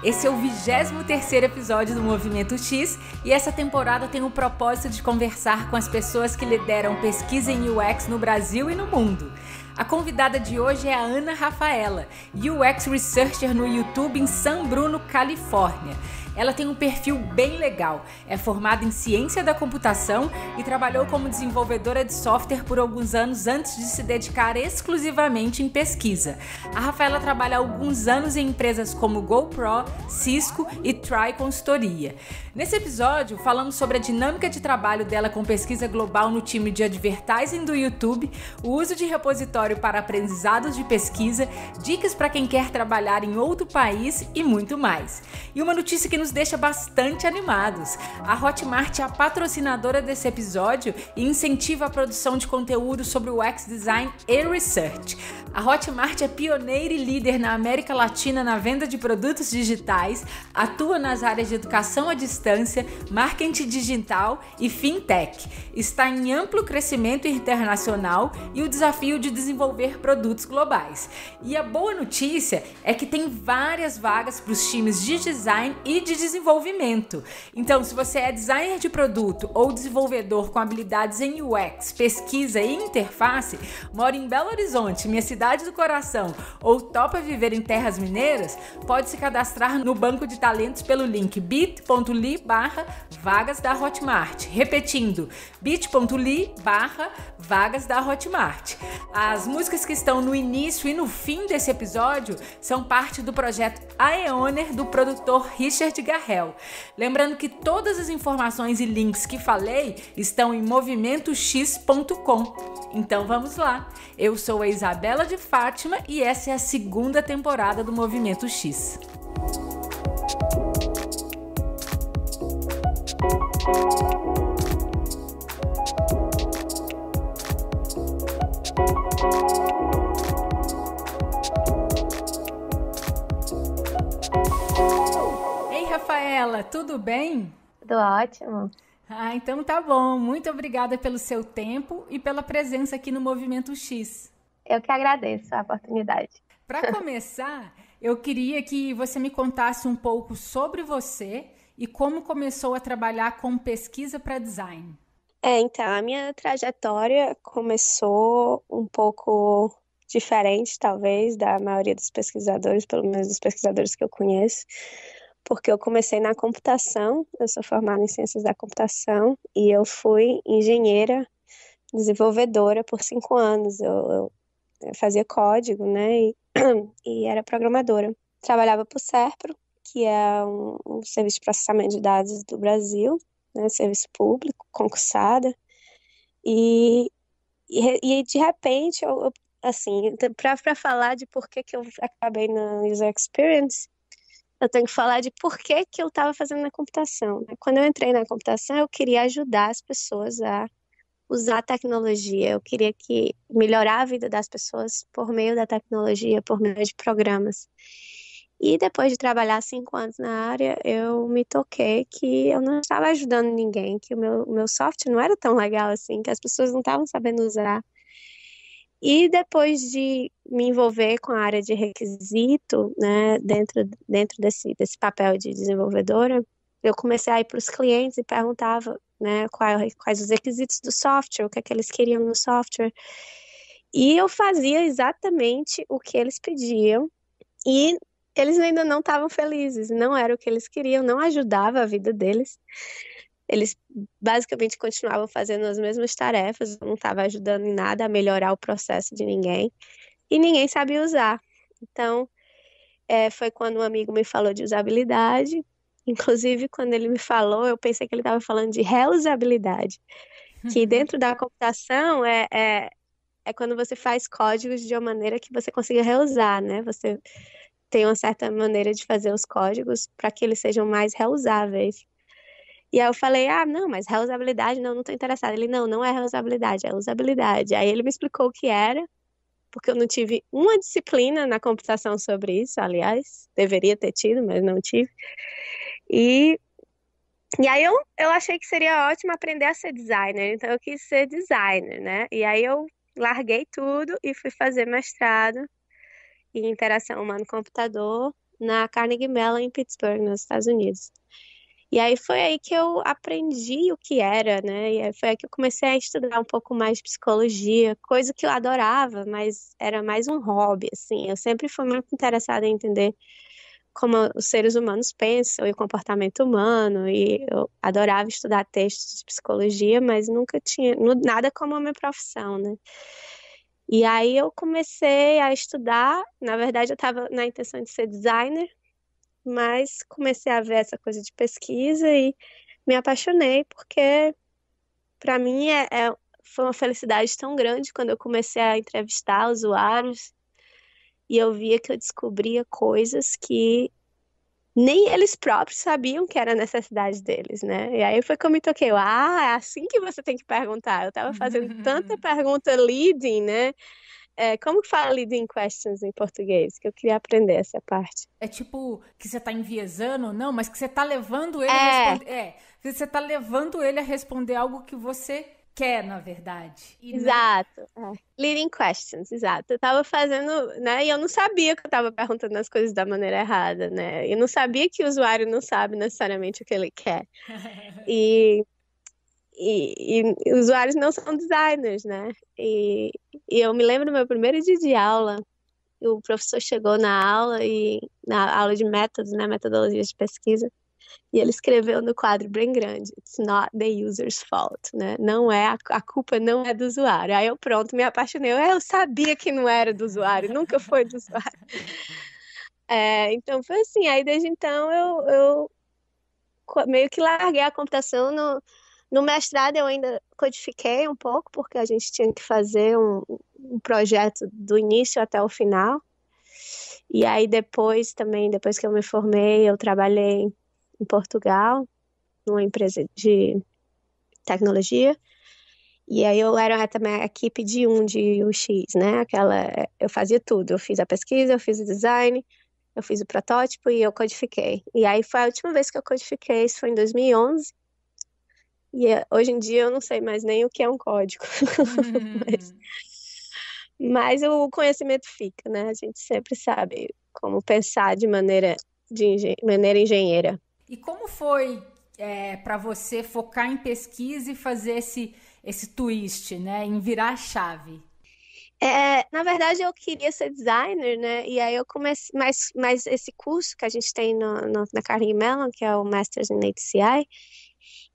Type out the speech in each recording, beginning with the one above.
Esse é o 23º episódio do Movimento X e essa temporada tem o propósito de conversar com as pessoas que lideram pesquisa em UX no Brasil e no mundo. A convidada de hoje é a Ana Rafaela, UX Researcher no YouTube em San Bruno, Califórnia. Ela tem um perfil bem legal, é formada em ciência da computação e trabalhou como desenvolvedora de software por alguns anos antes de se dedicar exclusivamente em pesquisa. A Rafaela trabalha há alguns anos em empresas como GoPro, Cisco e Try Consultoria. Nesse episódio, falamos sobre a dinâmica de trabalho dela com pesquisa global no time de advertising do YouTube, o uso de repositório para aprendizados de pesquisa, dicas para quem quer trabalhar em outro país e muito mais. E uma notícia que nos deixa bastante animados. A Hotmart é a patrocinadora desse episódio e incentiva a produção de conteúdo sobre o UX Design e Research. A Hotmart é pioneira e líder na América Latina na venda de produtos digitais, atua nas áreas de educação à distância, marketing digital e fintech. Está em amplo crescimento internacional e o desafio de desenvolver produtos globais. E a boa notícia é que tem várias vagas para os times de design e de desenvolvimento. Então, se você é designer de produto ou desenvolvedor com habilidades em UX, pesquisa e interface, mora em Belo Horizonte, minha cidade do coração, ou topa viver em terras mineiras, pode se cadastrar no banco de talentos pelo link bit.ly/vagas da Hotmart. Repetindo, bit.ly/vagas da Hotmart. As músicas que estão no início e no fim desse episódio são parte do projeto Aeoner do produtor Richard Garrel. Lembrando que todas as informações e links que falei estão em movimentox.com. Então vamos lá. Eu sou a Isabela de Fátima e essa é a 2ª temporada do Movimento X. Ei, Rafaela, tudo bem? Tudo ótimo. Então tá bom. Muito obrigada pelo seu tempo e pela presença aqui no Movimento X. Eu que agradeço a oportunidade. Para começar, eu queria que você me contasse um pouco sobre você e como começou a trabalhar com pesquisa para design. Então, a minha trajetória começou um pouco diferente, talvez, da maioria dos pesquisadores, pelo menos dos pesquisadores que eu conheço, porque eu comecei na computação, eu sou formada em ciências da computação e eu fui engenheira desenvolvedora por 5 anos. Eu fazia código, né, e era programadora. Trabalhava para o SERPRO, que é um serviço de processamento de dados do Brasil, né, serviço público, concursada, e de repente, assim, para falar de por que eu acabei na User Experience, eu tenho que falar de por que eu estava fazendo na computação, né? Quando eu entrei na computação, eu queria ajudar as pessoas a usar a tecnologia, eu queria melhorar a vida das pessoas por meio da tecnologia, por meio de programas. E depois de trabalhar 5 anos na área, eu me toquei que eu não estava ajudando ninguém, que o meu software não era tão legal assim, que as pessoas não estavam sabendo usar. E depois de me envolver com a área de requisito, né, dentro desse papel de desenvolvedora, eu comecei a ir para os clientes e perguntava, né, quais os requisitos do software, o que é que eles queriam no software. E eu fazia exatamente o que eles pediam e eles ainda não estavam felizes, não era o que eles queriam, não ajudava a vida deles. Eles basicamente continuavam fazendo as mesmas tarefas, não estava ajudando em nada a melhorar o processo de ninguém, e ninguém sabia usar. Então, foi quando um amigo me falou de usabilidade, inclusive quando ele me falou, eu pensei que ele estava falando de reusabilidade, que dentro da computação é quando você faz códigos de uma maneira que você consiga reusar, né? Você tem uma certa maneira de fazer os códigos para que eles sejam mais reusáveis. E aí eu falei, não, mas reusabilidade, não estou interessada. Ele, não é reusabilidade, é usabilidade. Aí ele me explicou o que era, porque eu não tive uma disciplina na computação sobre isso, aliás, deveria ter tido, mas não tive. E aí eu achei que seria ótimo aprender a ser designer, então eu quis ser designer, né? E aí eu larguei tudo e fui fazer mestrado em interação humano-computador na Carnegie Mellon em Pittsburgh, nos Estados Unidos. E aí foi aí que eu aprendi o que era, né? E aí foi aí que eu comecei a estudar um pouco mais de psicologia, coisa que eu adorava, mas era mais um hobby, assim. Eu sempre fui muito interessada em entender como os seres humanos pensam e o comportamento humano, e eu adorava estudar textos de psicologia, mas nunca tinha nada como a minha profissão, né? E aí eu comecei a estudar, na verdade eu estava na intenção de ser designer, mas comecei a ver essa coisa de pesquisa e me apaixonei, porque para mim foi uma felicidade tão grande quando eu comecei a entrevistar usuários e eu via que eu descobria coisas que nem eles próprios sabiam que era a necessidade deles, né? E aí foi que eu me toquei, é assim que você tem que perguntar. Eu estava fazendo tanta pergunta leading, né? Como que fala leading questions em português? Que eu queria aprender essa parte. É tipo que você tá enviesando, não, mas que você tá levando ele a É, responder. Você tá levando ele a responder algo que você quer, na verdade. E não. exato. Leading questions, exato. Eu tava fazendo, né? E eu não sabia que eu tava perguntando as coisas da maneira errada, né? Eu não sabia que o usuário não sabe necessariamente o que ele quer. E, e usuários não são designers, né? E eu me lembro do meu primeiro dia de aula, o professor chegou na aula de métodos, né? Metodologias de pesquisa. E ele escreveu no quadro bem grande, It's not the user's fault, né? Não é, a culpa não é do usuário. Aí eu pronto, me apaixonei. Eu sabia que não era do usuário, nunca foi do usuário. Então foi assim, aí desde então eu meio que larguei a computação. No mestrado eu ainda codifiquei um pouco, porque a gente tinha que fazer um projeto do início até o final. E aí depois também, depois que eu me formei, eu trabalhei em Portugal, numa empresa de tecnologia. E aí eu era também a equipe de de UX, né? Eu fazia tudo. Eu fiz a pesquisa, eu fiz o design, eu fiz o protótipo e eu codifiquei. E aí foi a última vez que eu codifiquei, isso foi em 2011. Hoje em dia eu não sei mais nem o que é um código. Mas, mas o conhecimento fica, né? A gente sempre sabe como pensar de maneira engenheira. E como foi para você focar em pesquisa e fazer esse twist, né? Em virar a chave? Na verdade, eu queria ser designer, né? E aí eu comecei, mas esse curso que a gente tem na Carnegie Mellon, que é o Masters in HCI,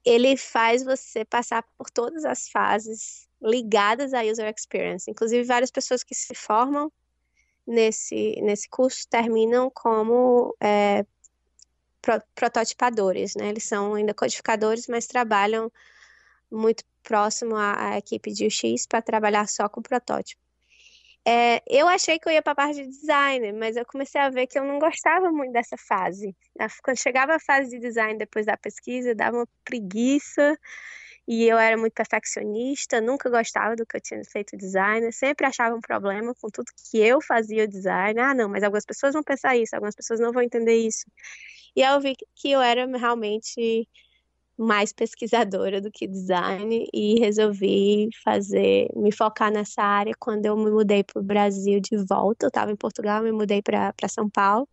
ele faz você passar por todas as fases ligadas à user experience. Inclusive, várias pessoas que se formam nesse curso terminam como prototipadores, né? Eles são ainda codificadores, mas trabalham muito próximo à equipe de UX para trabalhar só com protótipo. Eu achei que eu ia para a parte de design, mas eu comecei a ver que eu não gostava muito dessa fase. Quando chegava a fase de design depois da pesquisa, dava uma preguiça e eu era muito perfeccionista, nunca gostava do que eu tinha feito design, sempre achava um problema com tudo que eu fazia design. Ah, não, mas algumas pessoas vão pensar isso, algumas pessoas não vão entender isso. E aí eu vi que eu era realmente mais pesquisadora do que design e resolvi me focar nessa área quando eu me mudei para o Brasil de volta. Eu estava em Portugal, me mudei para São Paulo.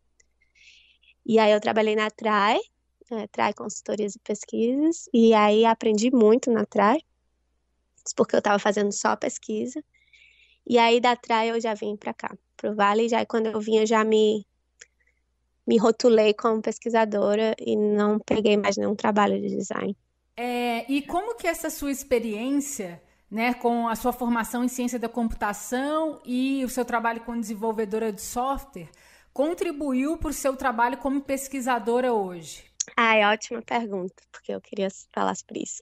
E aí eu trabalhei na TRAE, TRAE Consultorias e Pesquisas, e aí aprendi muito na TRAE, porque eu estava fazendo só pesquisa. E aí da TRAE eu já vim para cá, para o Vale, e já quando eu vinha já me rotulei como pesquisadora e não peguei mais nenhum trabalho de design. E como que essa sua experiência, né, com a sua formação em ciência da computação e o seu trabalho como desenvolvedora de software, contribuiu para o seu trabalho como pesquisadora hoje? Ótima pergunta, porque eu queria falar sobre isso.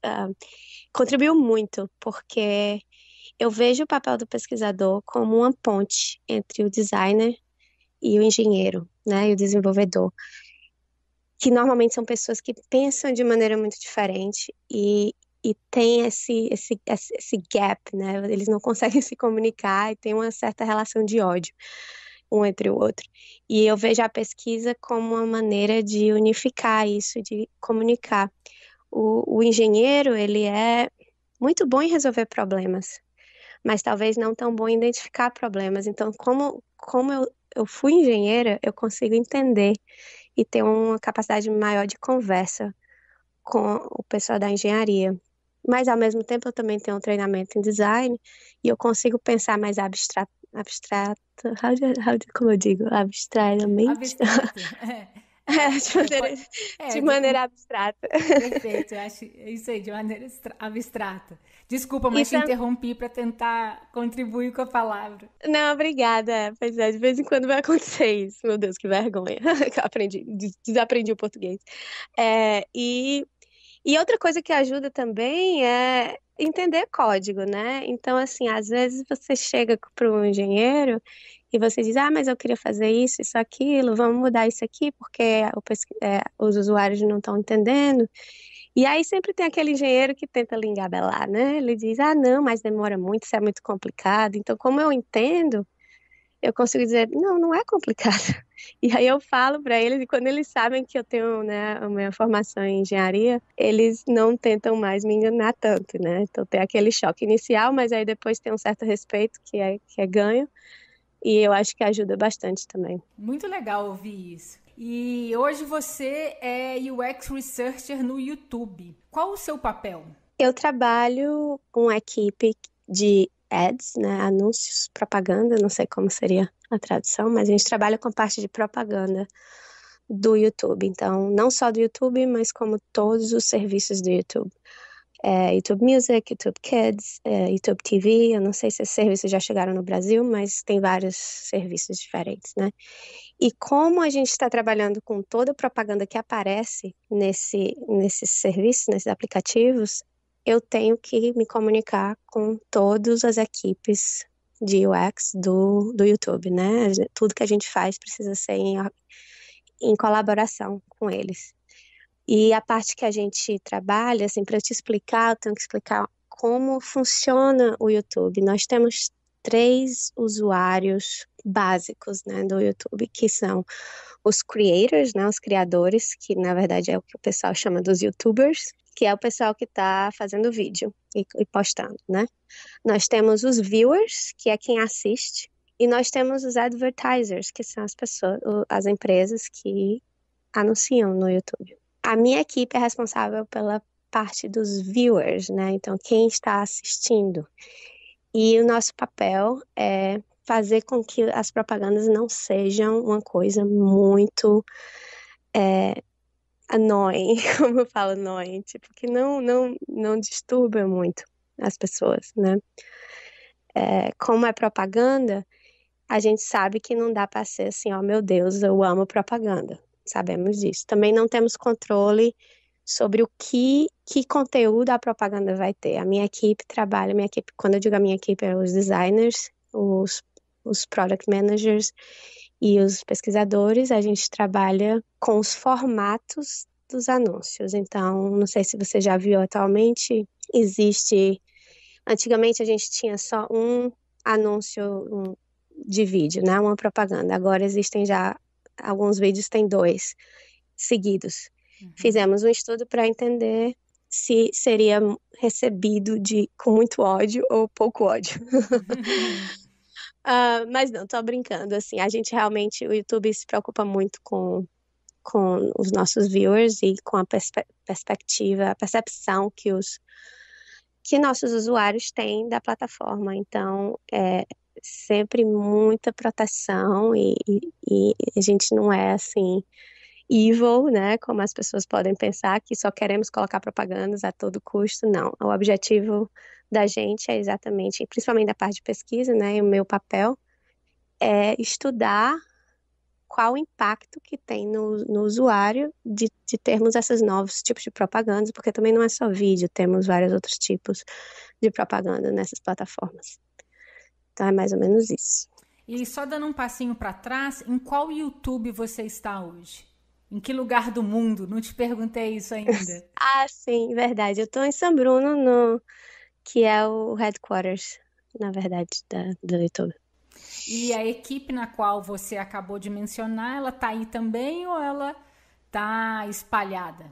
Contribuiu muito, porque eu vejo o papel do pesquisador como uma ponte entre o designer e o engenheiro, né, e o desenvolvedor, que normalmente são pessoas que pensam de maneira muito diferente e tem esse gap, né, eles não conseguem se comunicar e tem uma certa relação de ódio um entre o outro. E eu vejo a pesquisa como uma maneira de unificar isso, de comunicar. O engenheiro, ele é muito bom em resolver problemas, mas talvez não tão bom em identificar problemas. Então, como eu fui engenheira, eu consigo entender e ter uma capacidade maior de conversa com o pessoal da engenharia. Mas, ao mesmo tempo, eu também tenho um treinamento em design e eu consigo pensar mais abstrato, como eu digo, abstratamente, Abstrato. É, de é, maneira abstrata. perfeito, eu acho isso aí, de maneira abstrata. Desculpa, E mas te interrompi para tentar contribuir com a palavra. Não, obrigada. Pois é, de vez em quando vai acontecer isso. Meu Deus, que vergonha. Que eu aprendi, desaprendi o português. É, e outra coisa que ajuda também é entender código, né? Então, assim, às vezes você chega para um engenheiro e você diz, ah, mas eu queria fazer isso, aquilo, vamos mudar isso aqui porque os usuários não estão entendendo. E aí sempre tem aquele engenheiro que tenta lhe engabelar, né? Ele diz, ah, não, mas demora muito, isso é muito complicado. Então, como eu entendo, eu consigo dizer, não, não é complicado. E aí eu falo para eles, e quando eles sabem que eu tenho, né, a minha formação em engenharia, eles não tentam mais me enganar tanto, né? Então tem aquele choque inicial, mas aí depois tem um certo respeito que é ganho, e eu acho que ajuda bastante também. Muito legal ouvir isso. E hoje você é UX Researcher no YouTube. Qual o seu papel? Eu trabalho com a equipe de ads, né, anúncios, propaganda, não sei como seria a tradução, mas a gente trabalha com a parte de propaganda do YouTube. Então, não só do YouTube, mas como todos os serviços do YouTube. YouTube Music, YouTube Kids, YouTube TV, eu não sei se esses serviços já chegaram no Brasil, mas tem vários serviços diferentes, né? E como a gente está trabalhando com toda a propaganda que aparece nesses serviços, nesses aplicativos, eu tenho que me comunicar com todas as equipes de UX do YouTube, né? Tudo que a gente faz precisa ser em colaboração com eles. E a parte que a gente trabalha, assim, para te explicar, eu tenho que explicar como funciona o YouTube. Nós temos 3 usuários básicos, né, do YouTube, que são os creators, né, os criadores, que na verdade é o que o pessoal chama dos YouTubers, que é o pessoal que está fazendo vídeo e postando, né? Nós temos os viewers, que é quem assiste, e nós temos os advertisers, que são as pessoas, as empresas que anunciam no YouTube. A minha equipe é responsável pela parte dos viewers, né? Então, quem está assistindo. E o nosso papel é fazer com que as propagandas não sejam uma coisa muito annoying, como eu falo annoying, tipo, que não disturba muito as pessoas, né? Como é propaganda, a gente sabe que não dá para ser assim, ó, meu Deus, eu amo propaganda. Sabemos disso. Também não temos controle sobre que conteúdo a propaganda vai ter. A minha equipe trabalha, quando eu digo a minha equipe, é os designers, os product managers e os pesquisadores, a gente trabalha com os formatos dos anúncios. Então, não sei se você já viu atualmente, antigamente a gente tinha só um anúncio de vídeo, né? Uma propaganda. Agora existem já, alguns vídeos têm 2 seguidos. Fizemos um estudo para entender se seria recebido com muito ódio ou pouco ódio. Mas não, tô brincando, assim, a gente realmente, o YouTube se preocupa muito com os nossos viewers e com a perspectiva, a percepção que nossos usuários têm da plataforma. Então, é sempre muita proteção e a gente não é, assim, evil, né, como as pessoas podem pensar, que só queremos colocar propagandas a todo custo. Não, o objetivo da gente é exatamente, principalmente da parte de pesquisa, né, e o meu papel é estudar qual o impacto que tem no usuário de termos esses novos tipos de propagandas, porque também não é só vídeo, temos vários outros tipos de propaganda nessas plataformas. Então é mais ou menos isso. E só dando um passinho para trás, em qual YouTube você está hoje? Em que lugar do mundo? Não te perguntei isso ainda. Ah, sim, verdade. Eu estou em São Bruno, que é o headquarters, na verdade, do YouTube. E a equipe na qual você acabou de mencionar, ela tá aí também ou ela tá espalhada?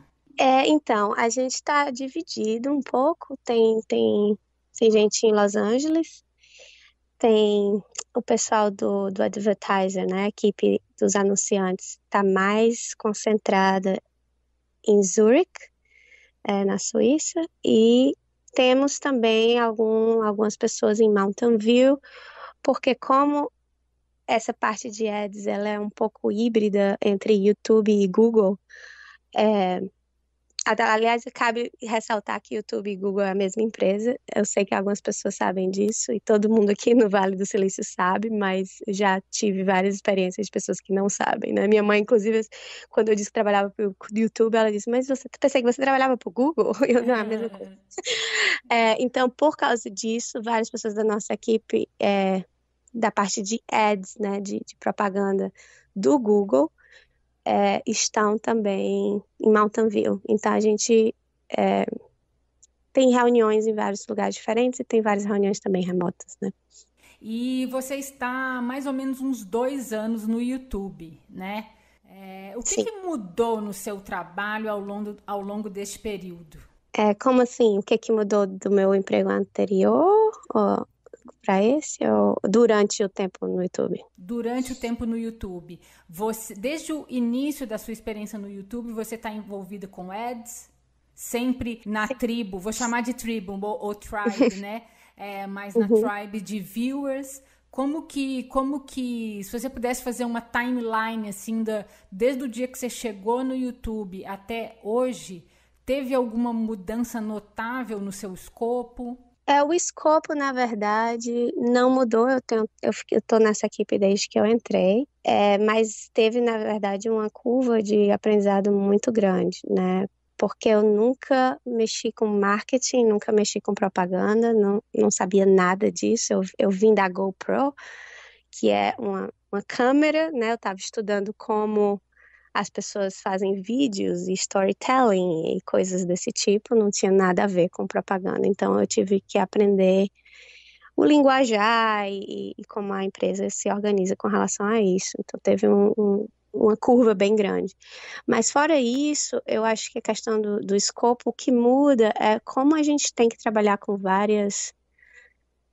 Então, a gente está dividido um pouco. Tem gente em Los Angeles, tem o pessoal do advertiser, né? A equipe dos anunciantes está mais concentrada em Zurich, na Suíça, e temos também algumas pessoas em Mountain View, porque como essa parte de ads ela é um pouco híbrida entre YouTube e Google, aliás, cabe ressaltar que YouTube e Google é a mesma empresa. Eu sei que algumas pessoas sabem disso e todo mundo aqui no Vale do Silício sabe, mas já tive várias experiências de pessoas que não sabem, né? Minha mãe, inclusive, quando eu disse que trabalhava para o YouTube, ela disse, mas você pensei que você trabalhava para o Google? Eu, não, é a mesma coisa. Então, por causa disso, várias pessoas da nossa equipe, da parte de ads, né, de propaganda do Google, estão também em Mountain View. Então, a gente tem reuniões em vários lugares diferentes e tem várias reuniões também remotas, né? E você está há mais ou menos uns 2 anos no YouTube, né? O que mudou no seu trabalho ao longo deste período? Como assim? O que mudou do meu emprego anterior para esse ou durante o tempo no YouTube? Durante o tempo no YouTube. Desde o início da sua experiência no YouTube, você está envolvida com ads? Sempre na tribo, vou chamar de tribo ou tribe, né? Mas na tribe de viewers. Como que, se você pudesse fazer uma timeline, assim, desde o dia que você chegou no YouTube até hoje, teve alguma mudança notável no seu escopo? O escopo, na verdade, não mudou. Eu tô nessa equipe desde que eu entrei, mas teve, na verdade, uma curva de aprendizado muito grande, né? Porque eu nunca mexi com marketing, nunca mexi com propaganda, não sabia nada disso. Eu vim da GoPro, que é uma câmera, né? Eu estava estudando como as pessoas fazem vídeos e storytelling e coisas desse tipo, não tinha nada a ver com propaganda. Então, eu tive que aprender o linguajar e como a empresa se organiza com relação a isso. Então, teve uma curva bem grande. Mas, fora isso, eu acho que a questão do escopo, o que muda é como a gente tem que trabalhar com várias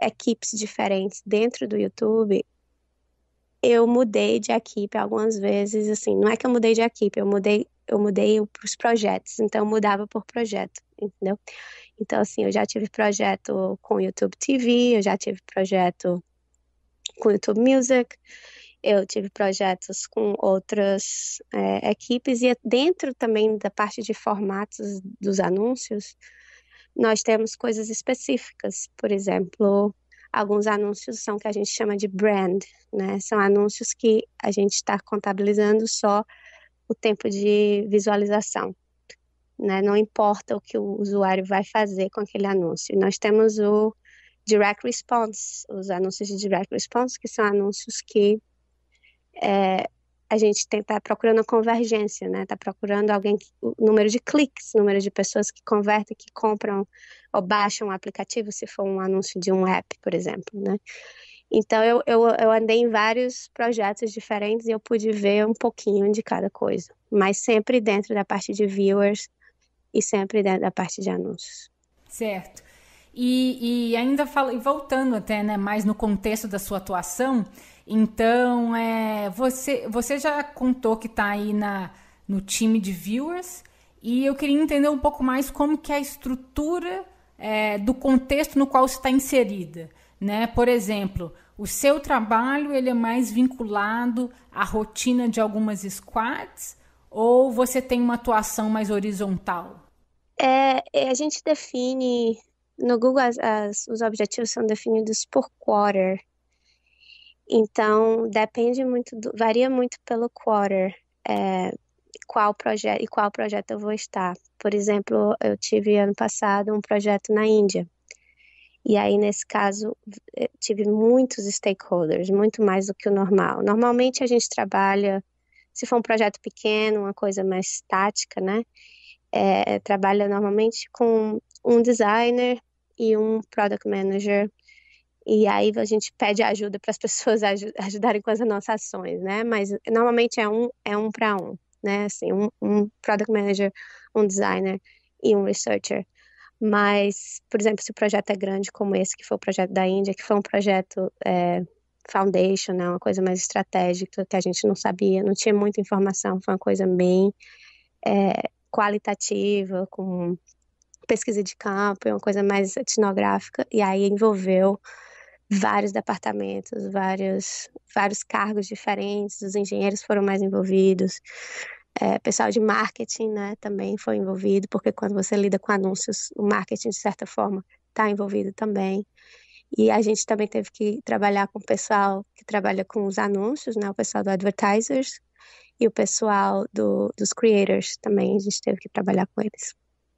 equipes diferentes dentro do YouTube. Eu mudei de equipe algumas vezes, assim, não é que eu mudei de equipe, eu mudei para os projetos, então eu mudava por projeto, entendeu? Então, assim, eu já tive projeto com o YouTube TV, eu já tive projeto com o YouTube Music, eu tive projetos com outras equipes, e dentro também da parte de formatos dos anúncios, nós temos coisas específicas, por exemplo, alguns anúncios são que a gente chama de brand, né? São anúncios que a gente está contabilizando só o tempo de visualização, né? Não importa o que o usuário vai fazer com aquele anúncio. Nós temos o Direct Response, os anúncios de Direct Response, que são anúncios que a gente está procurando a convergência, né? Está procurando o número de cliques, o número de pessoas que convertem, que compram ou baixam o aplicativo, se for um anúncio de um app, por exemplo, né? Então, eu andei em vários projetos diferentes e eu pude ver um pouquinho de cada coisa, mas sempre dentro da parte de viewers e sempre dentro da parte de anúncios. Certo. E ainda voltando até, né, mais no contexto da sua atuação, então você já contou que está aí no time de viewers, e eu queria entender um pouco mais como que é a estrutura do contexto no qual você está inserida, né? Por exemplo, o seu trabalho ele é mais vinculado à rotina de algumas squads, ou você tem uma atuação mais horizontal? A gente define, no Google os objetivos são definidos por quarter, então depende muito, varia muito pelo quarter, qual projeto eu vou estar. Por exemplo, eu tive ano passado um projeto na Índia, e aí nesse caso tive muitos stakeholders, muito mais do que o normal. Normalmente a gente trabalha, se for um projeto pequeno, uma coisa mais estática, né? Trabalha normalmente com um designer e um product manager, e aí a gente pede ajuda para as pessoas ajudarem com as nossas ações, né? Mas normalmente é um para um, né? Assim, um product manager, um designer e um researcher. Mas, por exemplo, se o projeto é grande como esse, que foi o projeto da Índia, que foi um projeto foundation, né, uma coisa mais estratégica, que a gente não sabia, não tinha muita informação, foi uma coisa bem qualitativa, com pesquisa de campo, é uma coisa mais etnográfica, e aí envolveu vários departamentos, vários cargos diferentes, os engenheiros foram mais envolvidos, pessoal de marketing, né, também foi envolvido, porque quando você lida com anúncios, o marketing, de certa forma, está envolvido também. E a gente também teve que trabalhar com o pessoal que trabalha com os anúncios, né, o pessoal do advertisers e o pessoal dos creators também, a gente teve que trabalhar com eles.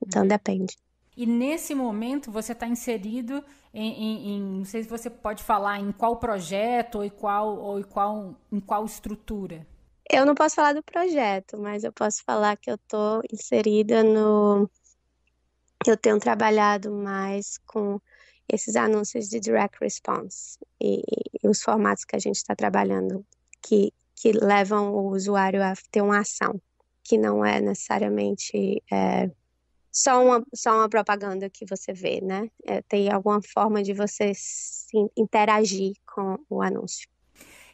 Então, depende. E nesse momento você está inserido não sei se você pode falar em qual projeto em qual estrutura. Eu não posso falar do projeto, mas eu posso falar que eu estou inserida Eu tenho trabalhado mais com esses anúncios de direct response e os formatos que a gente está trabalhando que levam o usuário a ter uma ação, que não é necessariamente só uma propaganda que você vê, né? Tem alguma forma de você interagir com o anúncio.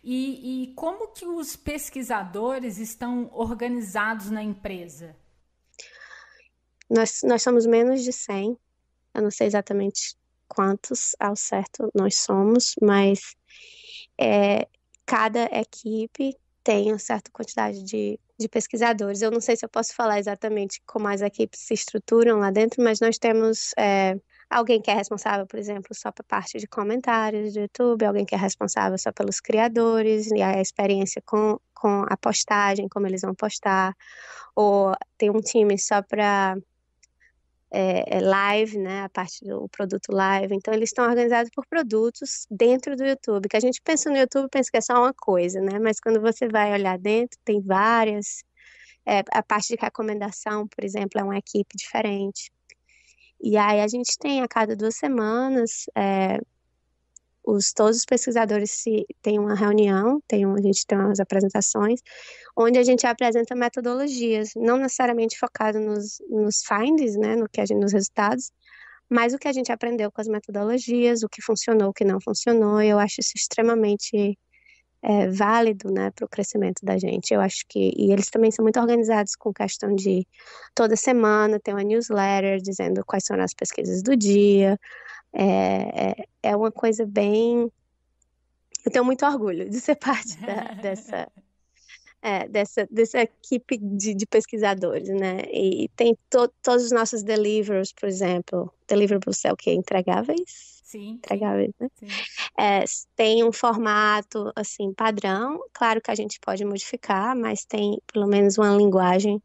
E como que os pesquisadores estão organizados na empresa? Nós somos menos de 100, eu não sei exatamente quantos ao certo nós somos, mas cada equipe tem uma certa quantidade de pesquisadores. Eu não sei se eu posso falar exatamente como as equipes se estruturam lá dentro, mas nós temos alguém que é responsável, por exemplo, só para a parte de comentários do YouTube, alguém que é responsável só pelos criadores e a experiência com a postagem, como eles vão postar, ou tem um time só para live, né, a parte do produto live. Então, eles estão organizados por produtos dentro do YouTube, que a gente pensa no YouTube, pensa que é só uma coisa, né, mas quando você vai olhar dentro, tem várias. A parte de recomendação, por exemplo, é uma equipe diferente. E aí a gente tem a cada 2 semanas, todos os pesquisadores têm uma reunião, a gente tem umas apresentações, onde a gente apresenta metodologias, não necessariamente focado nos findings, né, nos resultados, mas o que a gente aprendeu com as metodologias, o que funcionou, o que não funcionou, e eu acho isso extremamente válido, né, para o crescimento da gente. Eu acho e eles também são muito organizados com questão de toda semana tem uma newsletter dizendo quais são as pesquisas do dia. É uma coisa bem. Eu tenho muito orgulho de ser parte dessa equipe de pesquisadores, né? E tem todos os nossos deliverables, por exemplo. Deliverables é o quê? Entregáveis? Sim. Entregáveis, né? Sim. Tem um formato, assim, padrão. Claro que a gente pode modificar, mas tem pelo menos uma linguagem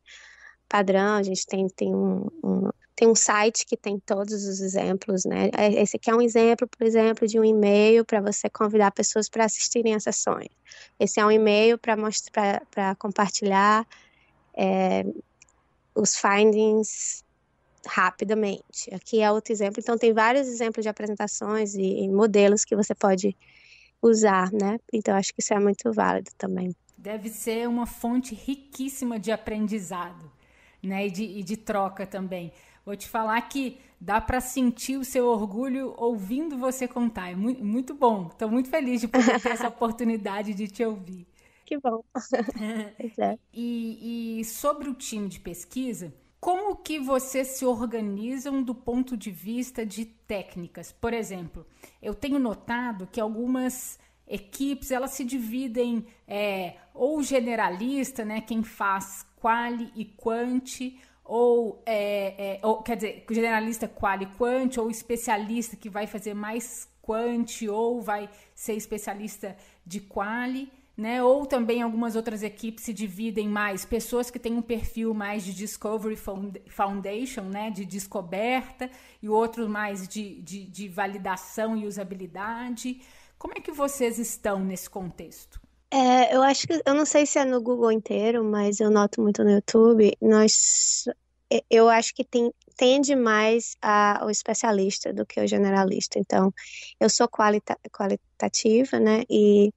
padrão. A gente tem um site que tem todos os exemplos, né? Esse aqui é um exemplo, por exemplo, de um e-mail para você convidar pessoas para assistirem as sessões. Esse é um e-mail para compartilhar os findings rapidamente. Aqui é outro exemplo. Então, tem vários exemplos de apresentações e modelos que você pode usar, né? Então, acho que isso é muito válido também. Deve ser uma fonte riquíssima de aprendizado, né? E de troca também. Vou te falar que dá para sentir o seu orgulho ouvindo você contar. É muito, muito bom. Estou muito feliz de poder ter essa oportunidade de te ouvir. Que bom. E sobre o time de pesquisa, como que vocês se organizam do ponto de vista de técnicas? Por exemplo, eu tenho notado que algumas equipes elas se dividem ou generalista, né, quem faz quali e quanti, ou quer dizer, generalista quali e quanti, ou especialista que vai fazer mais quanti, ou vai ser especialista de quali, né? Ou também algumas outras equipes se dividem mais, pessoas que têm um perfil mais de Discovery Foundation, né? De descoberta, e outros mais de validação e usabilidade. Como é que vocês estão nesse contexto? Eu acho que, eu não sei se é no Google inteiro, mas eu noto muito no YouTube, eu acho que tende mais ao especialista do que o generalista. Então, eu sou qualitativa, né, e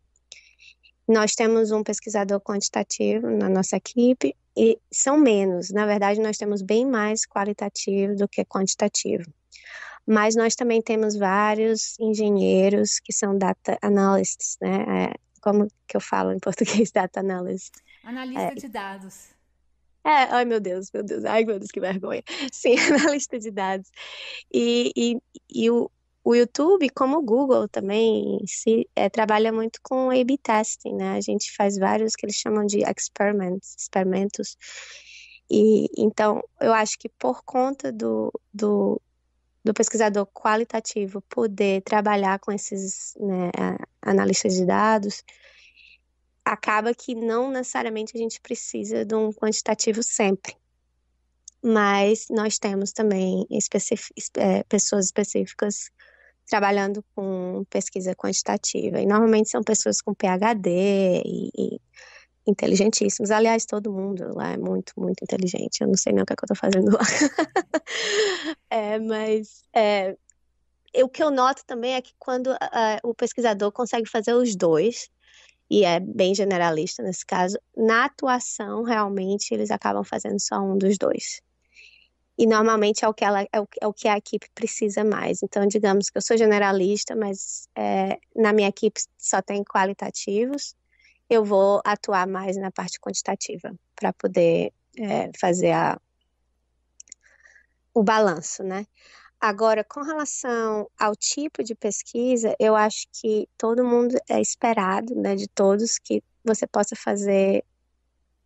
Nós temos um pesquisador quantitativo na nossa equipe e são menos. Na verdade, nós temos bem mais qualitativo do que quantitativo. Mas nós também temos vários engenheiros que são data analysts, né? Como que eu falo em português, data analyst? Analista de dados. Ai meu Deus, ai meu Deus, que vergonha. Sim, analista de dados. E, e, e o YouTube, como o Google também, trabalha muito com A/B testing, né? A gente faz vários que eles chamam de experimentos. E então, eu acho que por conta do pesquisador qualitativo poder trabalhar com esses, né, analistas de dados, acaba que não necessariamente a gente precisa de um quantitativo sempre. Mas nós temos também pessoas específicas trabalhando com pesquisa quantitativa. E normalmente são pessoas com PhD e inteligentíssimos. Aliás, todo mundo lá é muito, muito inteligente. Eu não sei nem o que é que eu estou fazendo lá. O que eu noto também é que quando o pesquisador consegue fazer os dois, e é bem generalista nesse caso, na atuação, realmente, eles acabam fazendo só um dos dois. E normalmente é o que a equipe precisa mais. Então, digamos que eu sou generalista, mas na minha equipe só tem qualitativos, eu vou atuar mais na parte quantitativa para poder fazer o balanço, né? Agora, com relação ao tipo de pesquisa, eu acho que todo mundo é esperado, né, de todos, que você possa fazer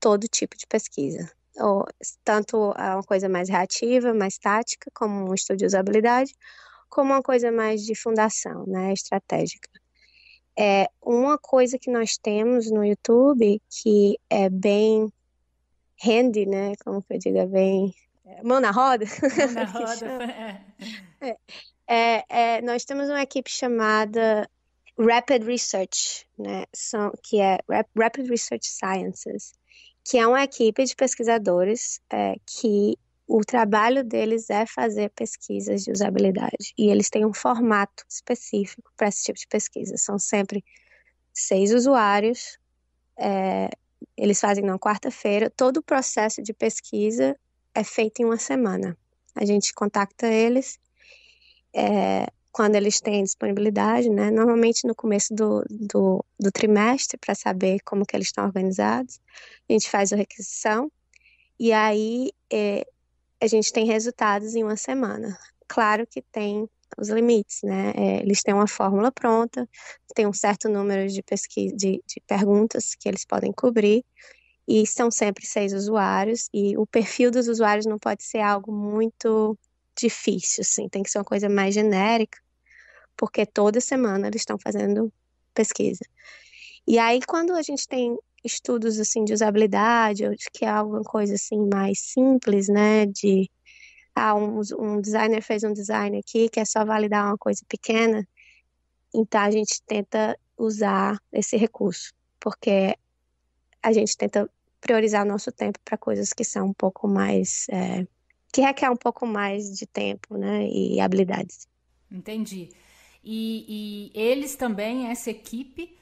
todo tipo de pesquisa. Ou, tanto uma coisa mais reativa, mais tática, como um estudo de usabilidade, como uma coisa mais de fundação, né, estratégica. Uma coisa que nós temos no YouTube que é bem handy, né, como que eu digo, é bem mão na roda, Mão na que roda. chama. Nós temos uma equipe chamada Rapid Research, né, que é Rapid Research Sciences, que é uma equipe de pesquisadores que o trabalho deles é fazer pesquisas de usabilidade. E eles têm um formato específico para esse tipo de pesquisa. São sempre 6 usuários, eles fazem na quarta-feira. Todo o processo de pesquisa é feito em uma semana. A gente contacta eles quando eles têm disponibilidade, né? Normalmente no começo do trimestre, para saber como que eles estão organizados. A gente faz a requisição e aí a gente tem resultados em uma semana. Claro que tem os limites, né? Eles têm uma fórmula pronta, tem um certo número de de perguntas que eles podem cobrir, e são sempre 6 usuários, e o perfil dos usuários não pode ser algo muito difícil, assim, tem que ser uma coisa mais genérica, porque toda semana eles estão fazendo pesquisa. E aí, quando a gente tem estudos, assim, de usabilidade, ou de que é alguma coisa, assim, mais simples, né, um designer fez um design aqui que é só validar uma coisa pequena, então a gente tenta usar esse recurso, porque a gente tenta priorizar o nosso tempo para coisas que são um pouco mais, que requer um pouco mais de tempo, né, e habilidades. Entendi. E eles também, essa equipe,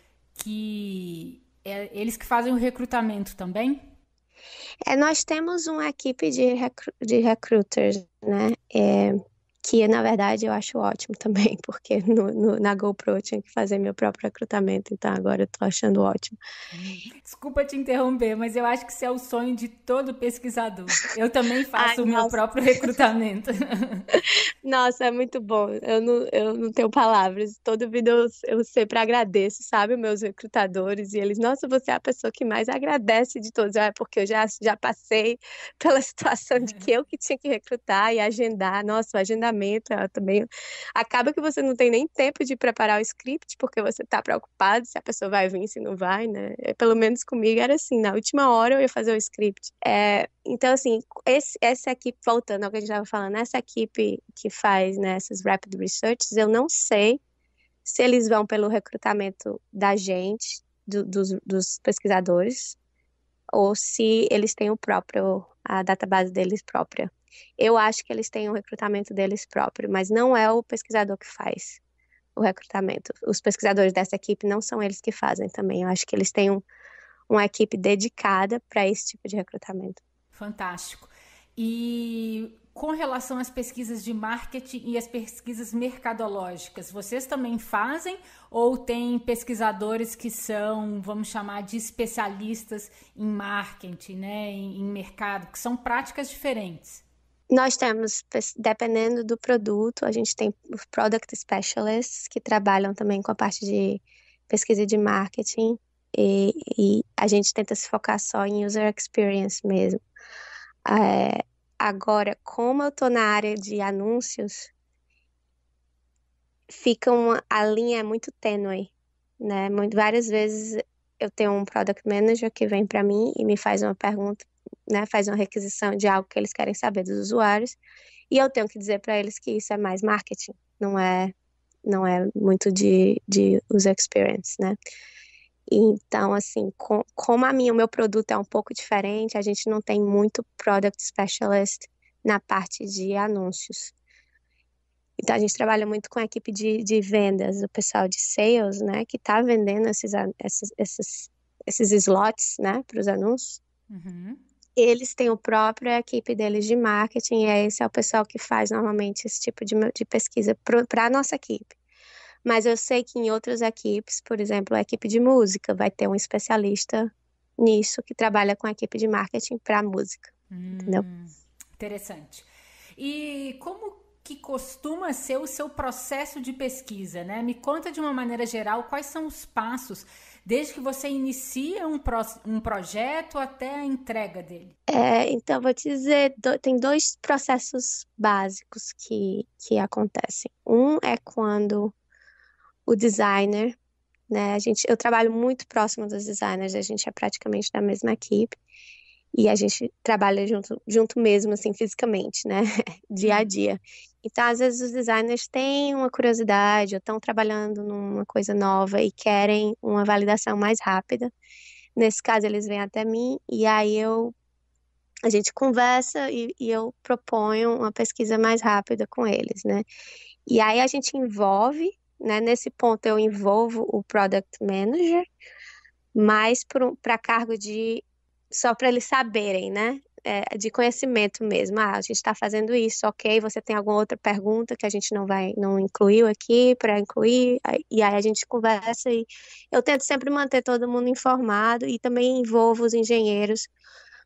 eles que fazem o recrutamento também? Nós temos uma equipe de recruiters, né? Que na verdade eu acho ótimo também, porque na GoPro eu tinha que fazer meu próprio recrutamento, então agora eu tô achando ótimo. Desculpa te interromper, mas eu acho que isso é o sonho de todo pesquisador. Eu também Ai, faço o meu nossa, próprio recrutamento. nossa, é muito bom. Eu não tenho palavras. Toda vida eu sempre agradeço, sabe, os meus recrutadores. E eles, nossa, você é a pessoa que mais agradece de todos. Porque eu já passei pela situação de que eu que tinha que recrutar e agendar. Nossa, o agendamento também. Acaba que você não tem nem tempo de preparar o script, porque você está preocupado se a pessoa vai vir, se não vai, né? Pelo menos comigo era assim, na última hora eu ia fazer o script. Então, assim, essa equipe, voltando ao que a gente estava falando, essa equipe que faz, né, essas Rapid Researches, eu não sei se eles vão pelo recrutamento da gente, dos pesquisadores, ou se eles têm a database deles própria. Eu acho que eles têm o recrutamento deles próprio, mas não é o pesquisador que faz. o recrutamento. Os pesquisadores dessa equipe não são eles que fazem também. Eu acho que eles têm uma equipe dedicada para esse tipo de recrutamento. Fantástico. E com relação às pesquisas de marketing e as pesquisas mercadológicas, vocês também fazem ou tem pesquisadores que são, vamos chamar de especialistas em marketing, né, em mercado, que são práticas diferentes? Nós temos, dependendo do produto, a gente tem os Product Specialists, que trabalham também com a parte de pesquisa de marketing, e a gente tenta se focar só em User Experience mesmo. Agora, como eu estou na área de anúncios, a linha é muito tênue, né? Várias vezes eu tenho um Product Manager que vem para mim e me faz uma pergunta, né? Faz uma requisição de algo que eles querem saber dos usuários, e eu tenho que dizer para eles que isso é mais marketing, não é muito de User Experience, né? Então, assim, como o meu produto é um pouco diferente, a gente não tem muito Product Specialist na parte de anúncios. Então, a gente trabalha muito com a equipe de vendas, o pessoal de sales, né, que está vendendo esses slots, né, para os anúncios. Uhum. Eles têm a própria equipe deles de marketing, e esse é o pessoal que faz normalmente esse tipo de pesquisa para a nossa equipe. Mas eu sei que em outras equipes, por exemplo, a equipe de música vai ter um especialista nisso que trabalha com a equipe de marketing para música, entendeu? Interessante. E como que costuma ser o seu processo de pesquisa, né? Me conta de uma maneira geral quais são os passos desde que você inicia um projeto até a entrega dele. Então, vou te dizer, tem dois processos básicos que acontecem. Um é quando o designer, né? Eu trabalho muito próximo dos designers, a gente é praticamente da mesma equipe e a gente trabalha junto mesmo, assim, fisicamente, né? Dia a dia. Então, às vezes, os designers têm uma curiosidade ou estão trabalhando numa coisa nova e querem uma validação mais rápida. Nesse caso, eles vêm até mim e aí a gente conversa e eu proponho uma pesquisa mais rápida com eles, né? E aí a gente envolve, né? Nesse ponto eu envolvo o Product Manager, mais para cargo só para eles saberem, né? De conhecimento mesmo. A gente está fazendo isso, ok? Você tem alguma outra pergunta que a gente não incluiu aqui para incluir? E aí a gente conversa e eu tento sempre manter todo mundo informado e também envolvo os engenheiros.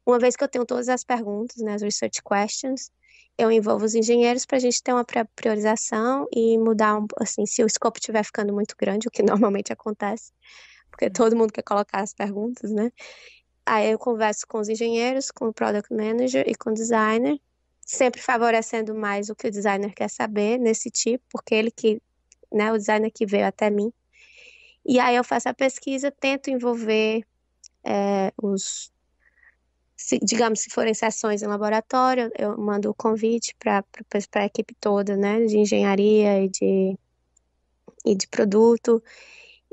Uma vez que eu tenho todas as perguntas, né, as research questions, eu envolvo os engenheiros para a gente ter uma priorização e mudar, assim, se o escopo estiver ficando muito grande, o que normalmente acontece, porque todo mundo quer colocar as perguntas, né? Aí eu converso com os engenheiros, com o Product Manager e com o designer, sempre favorecendo mais o que o designer quer saber nesse tipo, porque né, o designer que veio até mim. E aí eu faço a pesquisa, tento envolver digamos, se forem sessões em laboratório, eu mando o convite para a equipe toda, né, de engenharia e de produto,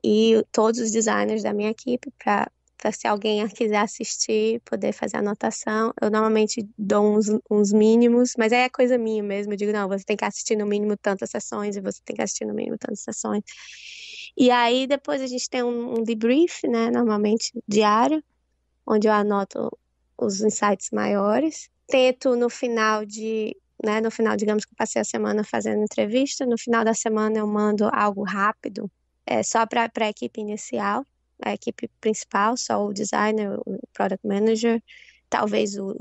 e todos os designers da minha equipe, para se alguém quiser assistir, poder fazer anotação. Eu normalmente dou uns mínimos, mas é coisa minha mesmo. Eu digo, não, você tem que assistir no mínimo tantas sessões, e você tem que assistir no mínimo tantas sessões. E aí, depois a gente tem um debrief, né, normalmente diário, onde eu anoto os insights maiores. Tento no final, digamos que eu passei a semana fazendo entrevista, no final da semana eu mando algo rápido, só para a equipe inicial, a equipe principal, só o designer, o product manager, talvez o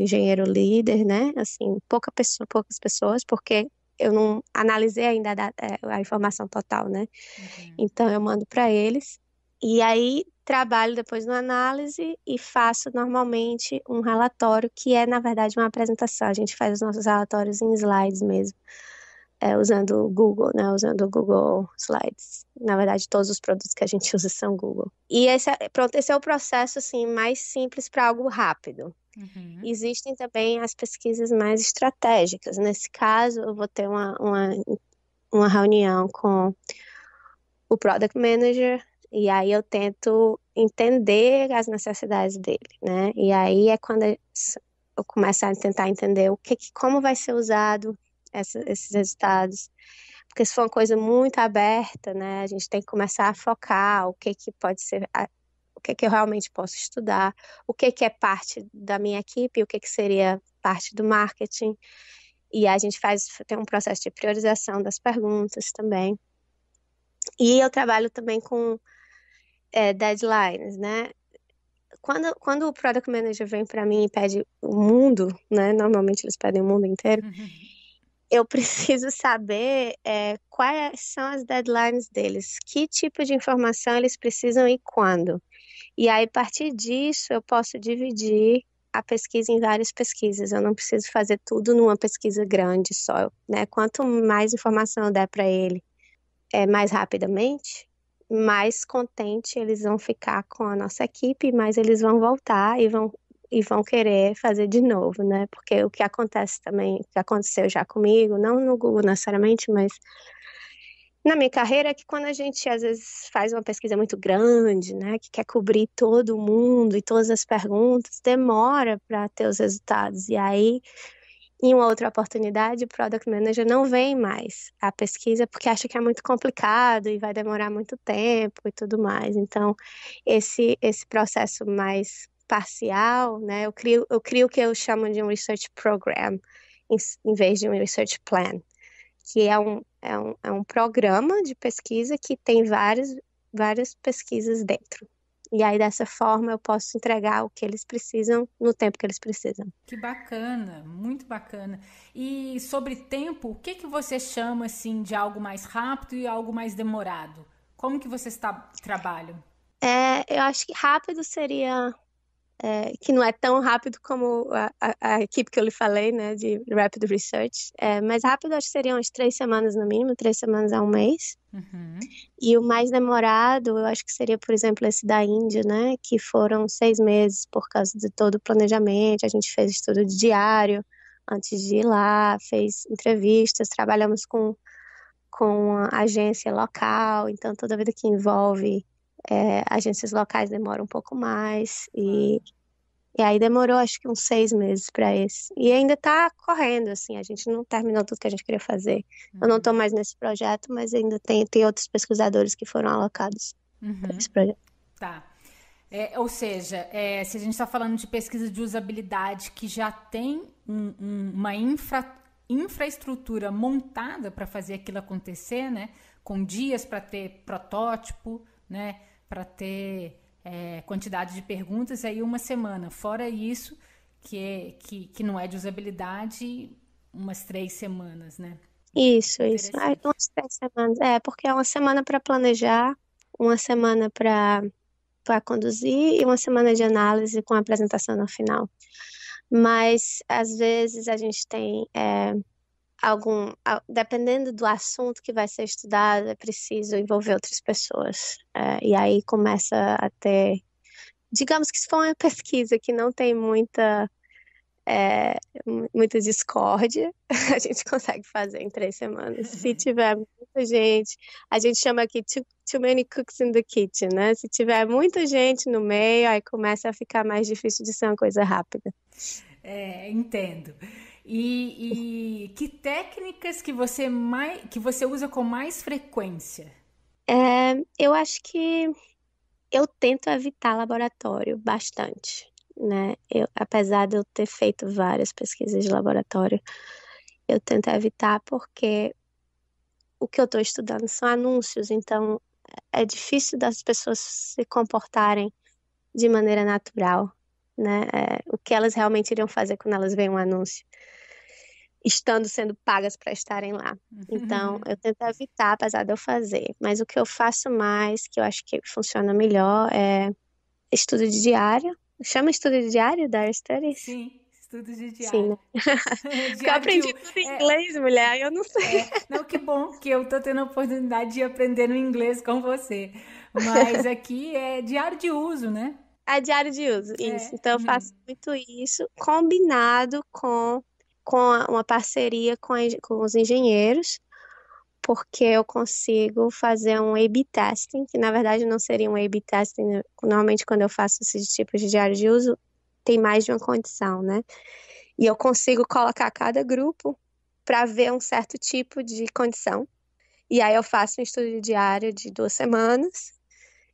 engenheiro líder, né? Assim, poucas pessoas, porque eu não analisei ainda a informação total, né? Uhum. Então eu mando para eles. E aí trabalho depois na análise e faço normalmente um relatório que é, na verdade, uma apresentação. A gente faz os nossos relatórios em slides mesmo, usando o Google, né? Usando o Google Slides. Na verdade, todos os produtos que a gente usa são Google. E esse é o processo assim, mais simples para algo rápido. Uhum. Existem também as pesquisas mais estratégicas. Nesse caso, eu vou ter uma reunião com o Product Manager, e aí eu tento entender as necessidades dele, né? E aí é quando eu começo a tentar entender como vai ser usado esses resultados, Porque se for uma coisa muito aberta, né, a gente tem que começar a focar o que pode ser, o que eu realmente posso estudar, o que é parte da minha equipe, o que seria parte do marketing. E a gente tem um processo de priorização das perguntas também. E eu trabalho também com deadlines, né? Quando o Product Manager vem para mim e pede o mundo, né? Normalmente eles pedem o mundo inteiro. Eu preciso saber quais são as deadlines deles, que tipo de informação eles precisam e quando. E aí, a partir disso, eu posso dividir a pesquisa em várias pesquisas. Eu não preciso fazer tudo numa pesquisa grande só, né? Quanto mais informação eu der para ele mais rapidamente, mais contente eles vão ficar com a nossa equipe, mais eles vão voltar e vão querer fazer de novo, né? Porque o que acontece também, o que aconteceu já comigo, não no Google necessariamente, mas na minha carreira, é que quando a gente às vezes faz uma pesquisa muito grande, né, que quer cobrir todo mundo e todas as perguntas, demora para ter os resultados. E aí, em uma outra oportunidade, o Product Manager não vem mais à pesquisa porque acha que é muito complicado e vai demorar muito tempo e tudo mais. Então, esse processo mais parcial, né, eu crio o que eu chamo de um Research Program, em vez de um Research Plan, que é um programa de pesquisa que tem várias pesquisas dentro. E aí, dessa forma, eu posso entregar o que eles precisam no tempo que eles precisam. Que bacana, muito bacana. E sobre tempo, o que que você chama assim de algo mais rápido e algo mais demorado? Como que vocês trabalham? Eu acho que rápido seria que não é tão rápido como a equipe que eu lhe falei, né, de Rapid Research. Mais rápido acho que seriam umas 3 semanas no mínimo, 3 semanas a um mês. E o mais demorado, eu acho que seria, por exemplo, esse da Índia, né, que foram 6 meses por causa de todo o planejamento. A gente fez estudo de diário antes de ir lá, fez entrevistas, trabalhamos com a agência local, então toda vida que envolve agências locais demora um pouco mais. E aí demorou acho que uns 6 meses para esse. E ainda tá correndo, assim, a gente não terminou tudo que a gente queria fazer. Eu não tô mais nesse projeto, mas ainda tem outros pesquisadores que foram alocados para esse projeto. Tá. Ou seja, se a gente está falando de pesquisa de usabilidade que já tem uma infraestrutura montada para fazer aquilo acontecer, né? Com dias para ter protótipo, né? Para ter quantidade de perguntas, aí uma semana. Fora isso, que não é de usabilidade, umas 3 semanas, né? Isso. Aí, umas 3 semanas. Porque é uma semana para planejar, uma semana para conduzir e uma semana de análise com a apresentação no final. Mas, às vezes, a gente tem dependendo do assunto que vai ser estudado, é preciso envolver outras pessoas. E aí começa a ter, digamos que se for uma pesquisa que não tem muita discórdia, a gente consegue fazer em 3 semanas. Se tiver muita gente, a gente chama aqui too many cooks in the kitchen, né? Se tiver muita gente no meio, aí começa a ficar mais difícil de ser uma coisa rápida. Entendo. E que técnicas que você usa com mais frequência? Eu acho que eu tento evitar laboratório bastante, né? Apesar de eu ter feito várias pesquisas de laboratório, eu tento evitar porque o que eu estou estudando são anúncios, então é difícil das pessoas se comportarem de maneira natural, né? O que elas realmente iriam fazer quando elas veem um anúncio, estando sendo pagas para estarem lá. Então, eu tento evitar, apesar de eu fazer. Mas o que eu faço mais, que eu acho que funciona melhor, é estudo de diário. Chama estudo de diário, Diary Studies? Sim, estudo de Sim, diário. né? Porque eu aprendi tudo em inglês, mulher, eu não sei. Não, que bom que eu tô tendo a oportunidade de aprender no inglês com você. Mas aqui é diário de uso, né? É diário de uso, isso. Então, eu faço muito isso, combinado com uma parceria com os engenheiros, porque eu consigo fazer um A/B testing, que na verdade não seria um A/B testing, né? Normalmente quando eu faço esses tipos de diário de uso, tem mais de uma condição, né? E eu consigo colocar cada grupo para ver um certo tipo de condição. E aí eu faço um estudo diário de 2 semanas.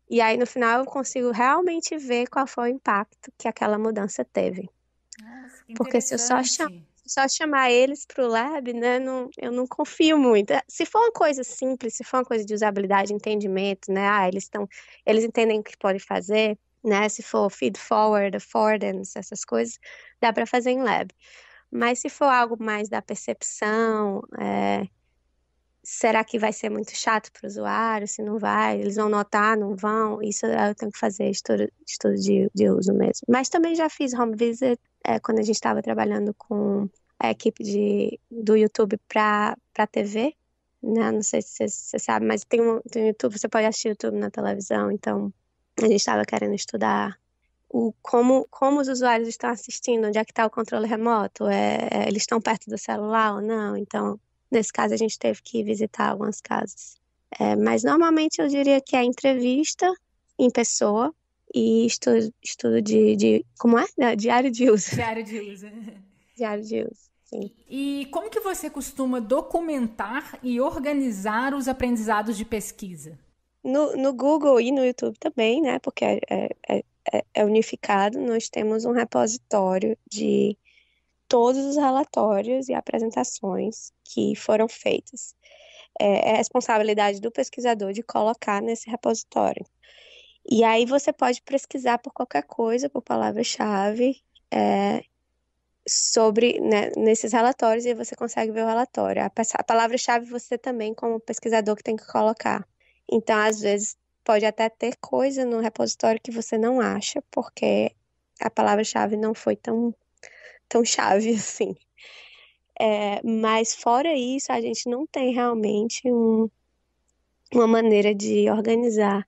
E aí no final eu consigo realmente ver qual foi o impacto que aquela mudança teve. Nossa, que Porque se eu só interessante. só chamar eles para o lab, né, eu não confio muito. Se for uma coisa simples, se for uma coisa de usabilidade, entendimento, né, eles entendem o que podem fazer, né, se for feed forward, affordance, essas coisas, dá para fazer em lab. Mas se for algo mais da percepção, será que vai ser muito chato para o usuário? Se não vai, eles vão notar, não vão? Isso eu tenho que fazer estudo de uso mesmo. Mas também já fiz home visit quando a gente estava trabalhando com a equipe do YouTube para TV, né? Não sei se você sabe, mas tem YouTube, você pode assistir YouTube na televisão, então a gente estava querendo estudar como os usuários estão assistindo, onde é que está o controle remoto, eles estão perto do celular ou não, então nesse caso a gente teve que visitar algumas casas. Mas normalmente eu diria que é entrevista em pessoa e estudo como é? Diário de uso. Diário de uso. Diário de uso, sim. E como que você costuma documentar e organizar os aprendizados de pesquisa? No Google e no YouTube também, né? Porque é unificado, nós temos um repositório de todos os relatórios e apresentações que foram feitas. É responsabilidade do pesquisador de colocar nesse repositório. E aí você pode pesquisar por qualquer coisa, por palavra-chave, sobre, né, nesses relatórios, e você consegue ver o relatório. A palavra-chave você também, como pesquisador, que tem que colocar. Então, às vezes, pode até ter coisa no repositório que você não acha, porque a palavra-chave não foi tão chave assim. Mas fora isso, a gente não tem realmente uma maneira de organizar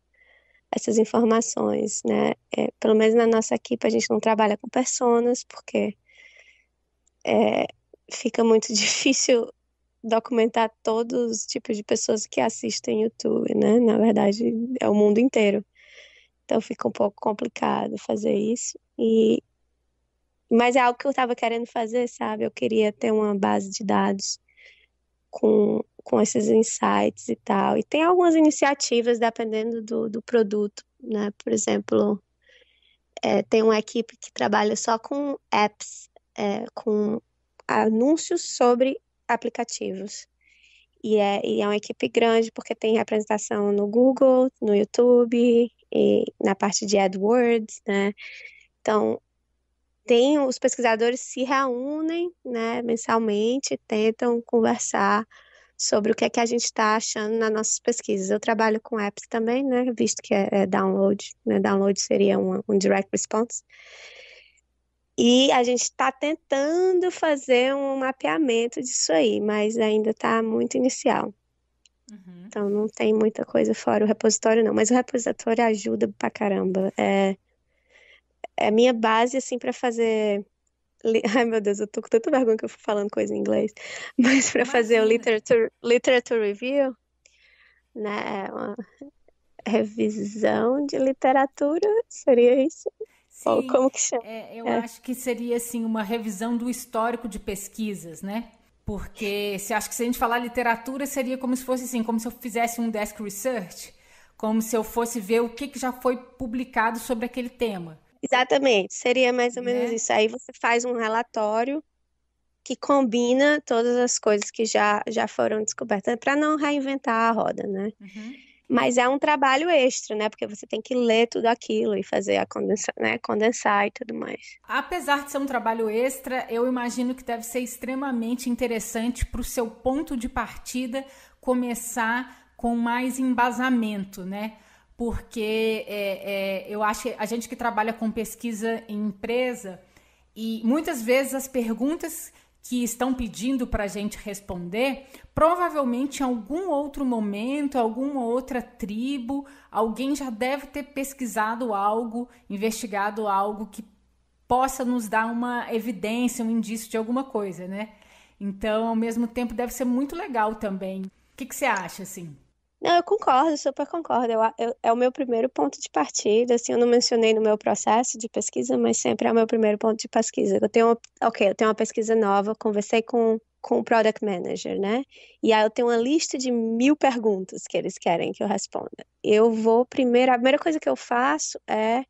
essas informações, né? Pelo menos na nossa equipe a gente não trabalha com personas, porque fica muito difícil documentar todos os tipos de pessoas que assistem YouTube, né? Na verdade, é o mundo inteiro. Então fica um pouco complicado fazer isso. Mas é algo que eu estava querendo fazer, sabe? Eu queria ter uma base de dados com esses insights e tal. E tem algumas iniciativas dependendo do produto, né? Por exemplo, tem uma equipe que trabalha só com apps, com anúncios sobre aplicativos. E é uma equipe grande porque tem representação no Google, no YouTube e na parte de AdWords, né? Então, os pesquisadores se reúnem, né, mensalmente, tentam conversar sobre o que é que a gente está achando nas nossas pesquisas. Eu trabalho com apps também, né, visto que é download, né, download seria um direct response. E a gente está tentando fazer um mapeamento disso aí, mas ainda está muito inicial. Então não tem muita coisa fora o repositório, não. Mas o repositório ajuda pra caramba. É minha base, assim, para fazer. Ai, meu Deus, eu tô com tanta vergonha que eu fui falando coisa em inglês. Mas para fazer o Imagina. literature review, né? Uma revisão de literatura, seria isso? Ou Sim, como que chama? eu acho que seria assim uma revisão do histórico de pesquisas, né? Porque se acho que se a gente falar literatura seria como se fosse assim, como se eu fizesse um desk research, como se eu fosse ver o que já foi publicado sobre aquele tema, Exatamente, seria mais ou menos né? isso. Aí você faz um relatório que combina todas as coisas que já foram descobertas, para não reinventar a roda, né? Mas é um trabalho extra, né? Porque você tem que ler tudo aquilo e fazer condensar e tudo mais. Apesar de ser um trabalho extra, eu imagino que deve ser extremamente interessante para o seu ponto de partida começar com mais embasamento, né? Porque eu acho que a gente que trabalha com pesquisa em empresa e muitas vezes as perguntas que estão pedindo para a gente responder, provavelmente em algum outro momento, alguma outra tribo, alguém já deve ter pesquisado algo, investigado algo que possa nos dar uma evidência, um indício de alguma coisa, né? Então, ao mesmo tempo, deve ser muito legal também. O que você acha, assim? Não, eu concordo, super concordo. É o meu primeiro ponto de partida. Assim, eu não mencionei no meu processo de pesquisa, mas sempre é o meu primeiro ponto de pesquisa. Eu tenho uma pesquisa nova, conversei com com o Product Manager, né? E aí eu tenho uma lista de 1000 perguntas que eles querem que eu responda. A primeira coisa que eu faço é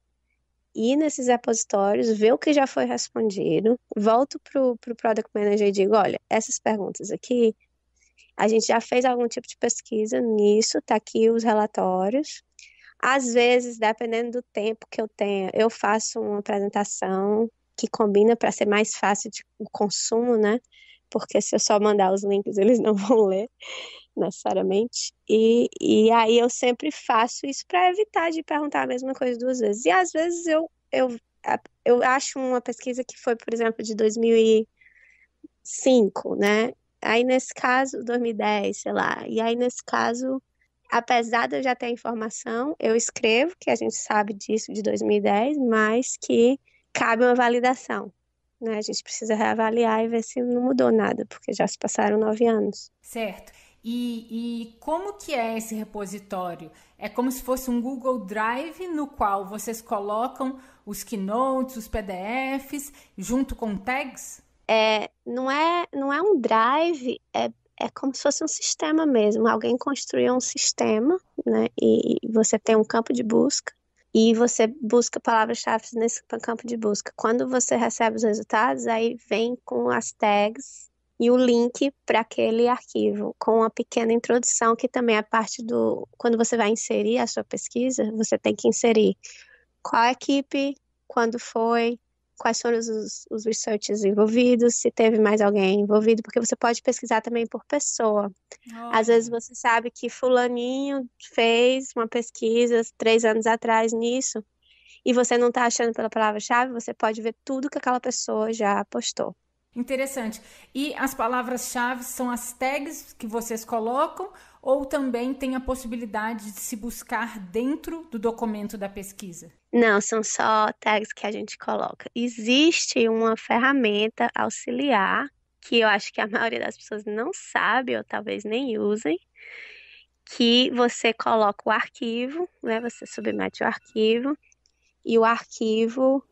ir nesses repositórios, ver o que já foi respondido, volto pro Product Manager e digo, olha, essas perguntas aqui, a gente já fez algum tipo de pesquisa nisso, tá aqui os relatórios. Às vezes, dependendo do tempo que eu tenho, eu faço uma apresentação que combina para ser mais fácil o consumo, né? Porque se eu só mandar os links, eles não vão ler necessariamente. E aí eu sempre faço isso para evitar de perguntar a mesma coisa duas vezes. E às vezes eu acho uma pesquisa que foi, por exemplo, de 2005, né? Aí nesse caso, 2010, sei lá. E aí nesse caso, apesar de eu já ter a informação, eu escrevo que a gente sabe disso de 2010, mas que cabe uma validação, né? A gente precisa reavaliar e ver se não mudou nada, porque já se passaram 9 anos. Certo. E como que é esse repositório? É como se fosse um Google Drive no qual vocês colocam os keynotes, os PDFs, junto com tags? Não é um drive, é como se fosse um sistema mesmo. Alguém construiu um sistema, né? E você tem um campo de busca e você busca palavras-chave nesse campo de busca. Quando você recebe os resultados, aí vem com as tags e o link para aquele arquivo, com uma pequena introdução, que também é parte do... Quando você vai inserir a sua pesquisa, você tem que inserir qual a equipe, quando foi, quais foram os researchers envolvidos, se teve mais alguém envolvido, porque você pode pesquisar também por pessoa. Às vezes você sabe que fulaninho fez uma pesquisa 3 anos atrás nisso, e você não está achando pela palavra-chave, você pode ver tudo que aquela pessoa já postou. Interessante. E as palavras-chave são as tags que vocês colocam ou também tem a possibilidade de se buscar dentro do documento da pesquisa? Não, são só tags que a gente coloca. Existe uma ferramenta auxiliar que eu acho que a maioria das pessoas não sabe ou talvez nem usem, que você coloca o arquivo, né? Você submete o arquivo e o arquivo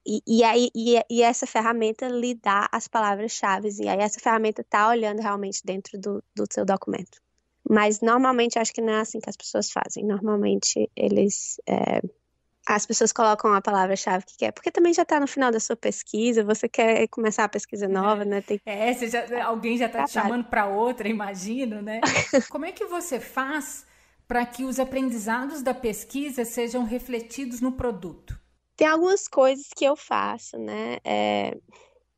e essa ferramenta lhe dá as palavras-chave, e aí essa ferramenta está olhando realmente dentro do seu documento. Mas normalmente acho que não é assim que as pessoas fazem. Normalmente as pessoas colocam a palavra-chave que quer, porque também já está no final da sua pesquisa, você quer começar a pesquisa nova, né? Alguém já está te chamando para outra, imagino, né? Como é que você faz para que os aprendizados da pesquisa sejam refletidos no produto? Tem algumas coisas que eu faço, né?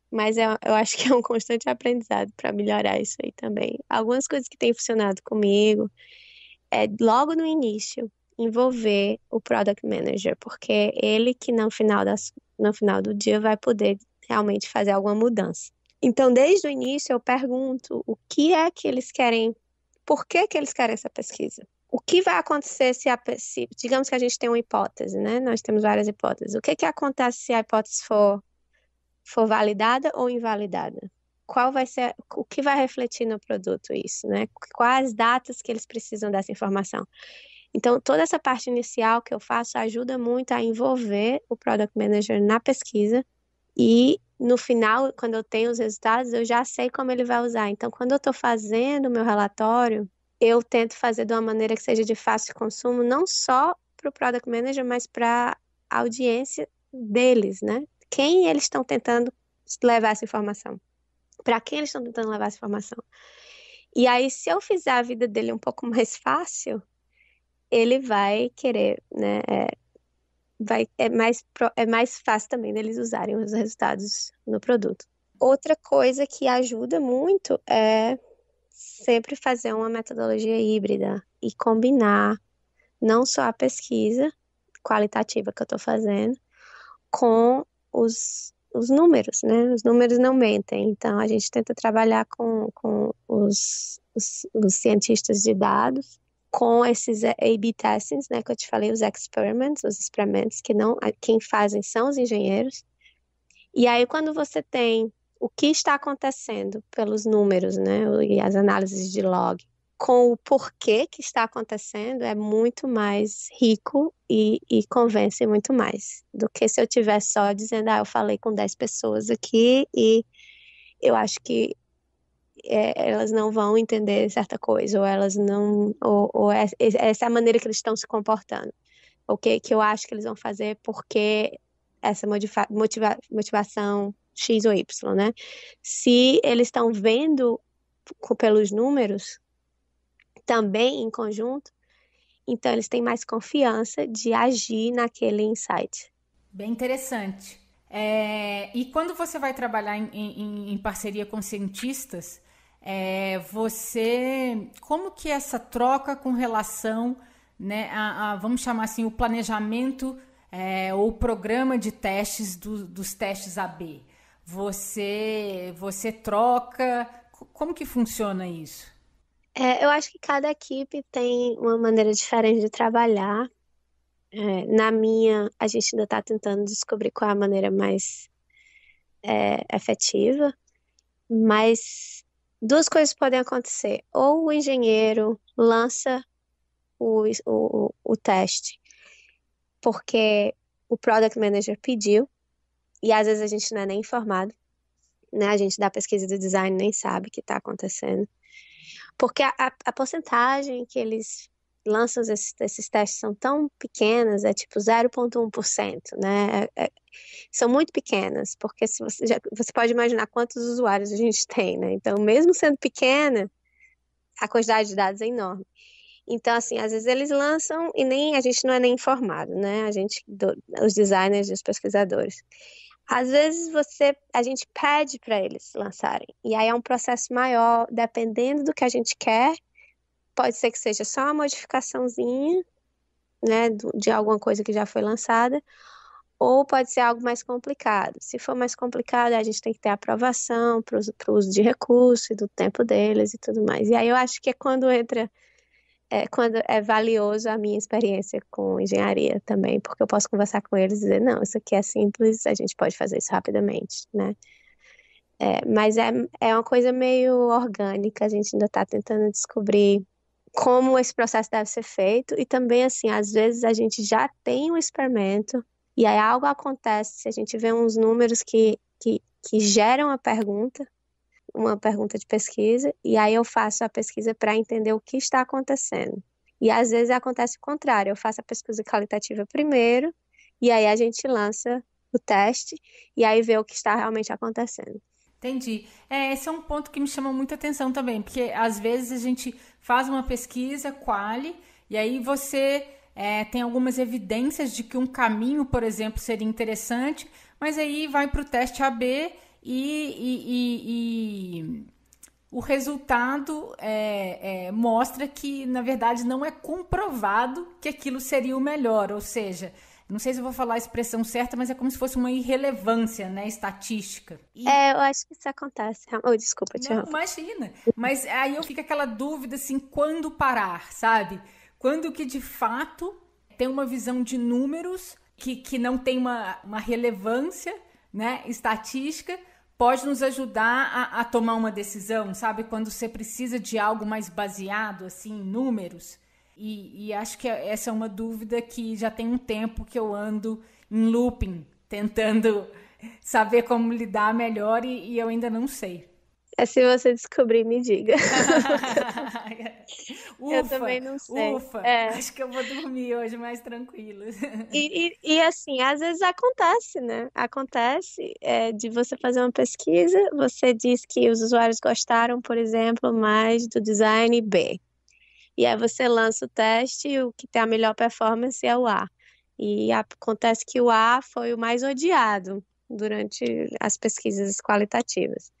Mas eu acho que é um constante aprendizado para melhorar isso aí também. Algumas coisas que têm funcionado comigo é logo no início envolver o Product Manager, porque é ele que no final do dia vai poder realmente fazer alguma mudança. Então, desde o início, eu pergunto o que é que eles querem, por que que eles querem essa pesquisa? O que vai acontecer se digamos que a gente tem uma hipótese, né? Nós temos várias hipóteses. O que acontece se a hipótese for validada ou invalidada? Qual vai ser, o que vai refletir no produto isso, né? Quais datas que eles precisam dessa informação? Então, toda essa parte inicial que eu faço ajuda muito a envolver o Product Manager na pesquisa e no final, quando eu tenho os resultados, eu já sei como ele vai usar. Então, quando eu estou fazendo o meu relatório, eu tento fazer de uma maneira que seja de fácil consumo, não só para o Product Manager, mas para a audiência deles, né? Quem eles estão tentando levar essa informação? Para quem eles estão tentando levar essa informação? E aí, se eu fizer a vida dele um pouco mais fácil, ele vai querer, né? É mais fácil também deles usarem os resultados no produto. Outra coisa que ajuda muito é sempre fazer uma metodologia híbrida e combinar não só a pesquisa qualitativa que eu estou fazendo com os números, né? Os números não mentem, então a gente tenta trabalhar com os cientistas de dados, com esses A/B testings, né, que eu te falei, os experimentos, que não, quem fazem são os engenheiros. E aí, quando você tem o que está acontecendo pelos números, né, e as análises de log, com o porquê que está acontecendo, é muito mais rico e convence muito mais do que se eu tivesse só dizendo, eu falei com 10 pessoas aqui e eu acho que elas não vão entender certa coisa, ou elas não, ou essa é a maneira que eles estão se comportando. O que eu acho que eles vão fazer porque essa motivação X ou Y, né? Se eles estão vendo pelos números, também em conjunto, então eles têm mais confiança de agir naquele insight. Bem interessante. E quando você vai trabalhar em parceria com cientistas, como que essa troca com relação, né, vamos chamar assim, o planejamento ou o programa de testes dos testes AB? Você troca, como que funciona isso? Eu acho que cada equipe tem uma maneira diferente de trabalhar. Na minha, a gente ainda está tentando descobrir qual é a maneira mais efetiva, mas duas coisas podem acontecer. Ou o engenheiro lança o teste porque o Product Manager pediu, e às vezes a gente não é nem informado, né? A gente da pesquisa do design nem sabe o que está acontecendo. Porque a porcentagem que eles lançam esses testes são tão pequenas, é tipo 0,1%, né? São muito pequenas, porque se você pode imaginar quantos usuários a gente tem, né? Então, mesmo sendo pequena, a quantidade de dados é enorme. Então, assim, às vezes eles lançam e nem a gente não é nem informado, né? Os designers e os pesquisadores. Às vezes a gente pede para eles lançarem. E aí é um processo maior, dependendo do que a gente quer. Pode ser que seja só uma modificaçãozinha, né, de alguma coisa que já foi lançada, ou pode ser algo mais complicado. Se for mais complicado, a gente tem que ter aprovação para o uso de recurso e do tempo deles e tudo mais. E aí eu acho que é quando é valioso a minha experiência com engenharia também, porque eu posso conversar com eles e dizer, não, isso aqui é simples, a gente pode fazer isso rapidamente, né? Mas é uma coisa meio orgânica, a gente ainda está tentando descobrir como esse processo deve ser feito, e também, assim, às vezes a gente já tem um experimento, e aí algo acontece, a gente vê uns números que geram uma pergunta de pesquisa, e aí eu faço a pesquisa para entender o que está acontecendo. E às vezes acontece o contrário, eu faço a pesquisa qualitativa primeiro, e aí a gente lança o teste, e aí vê o que está realmente acontecendo. Entendi. Esse é um ponto que me chama muita atenção também, porque às vezes a gente faz uma pesquisa quali e aí você tem algumas evidências de que um caminho, por exemplo, seria interessante, mas aí vai para o teste AB e o resultado mostra que, na verdade, não é comprovado que aquilo seria o melhor, ou seja, não sei se eu vou falar a expressão certa, mas é como se fosse uma irrelevância, né, estatística. Eu acho que isso acontece. Oh, desculpa, Não, Tiago. imagina. Mas aí eu fico aquela dúvida assim, quando parar, sabe? Quando que de fato tem uma visão de números que não tem uma relevância, né, estatística, pode nos ajudar a tomar uma decisão, sabe? Quando você precisa de algo mais baseado assim em números. E acho que essa é uma dúvida que já tem um tempo que eu ando em looping, tentando saber como lidar melhor e eu ainda não sei. Se você descobrir, me diga. Eu também Ufa, não sei. ufa. É. Acho que eu vou dormir hoje mais tranquilo. E assim, às vezes acontece, né? Acontece de você fazer uma pesquisa, você diz que os usuários gostaram, por exemplo, mais do design B. E aí você lança o teste e o que tem a melhor performance é o A. E acontece que o A foi o mais odiado durante as pesquisas qualitativas.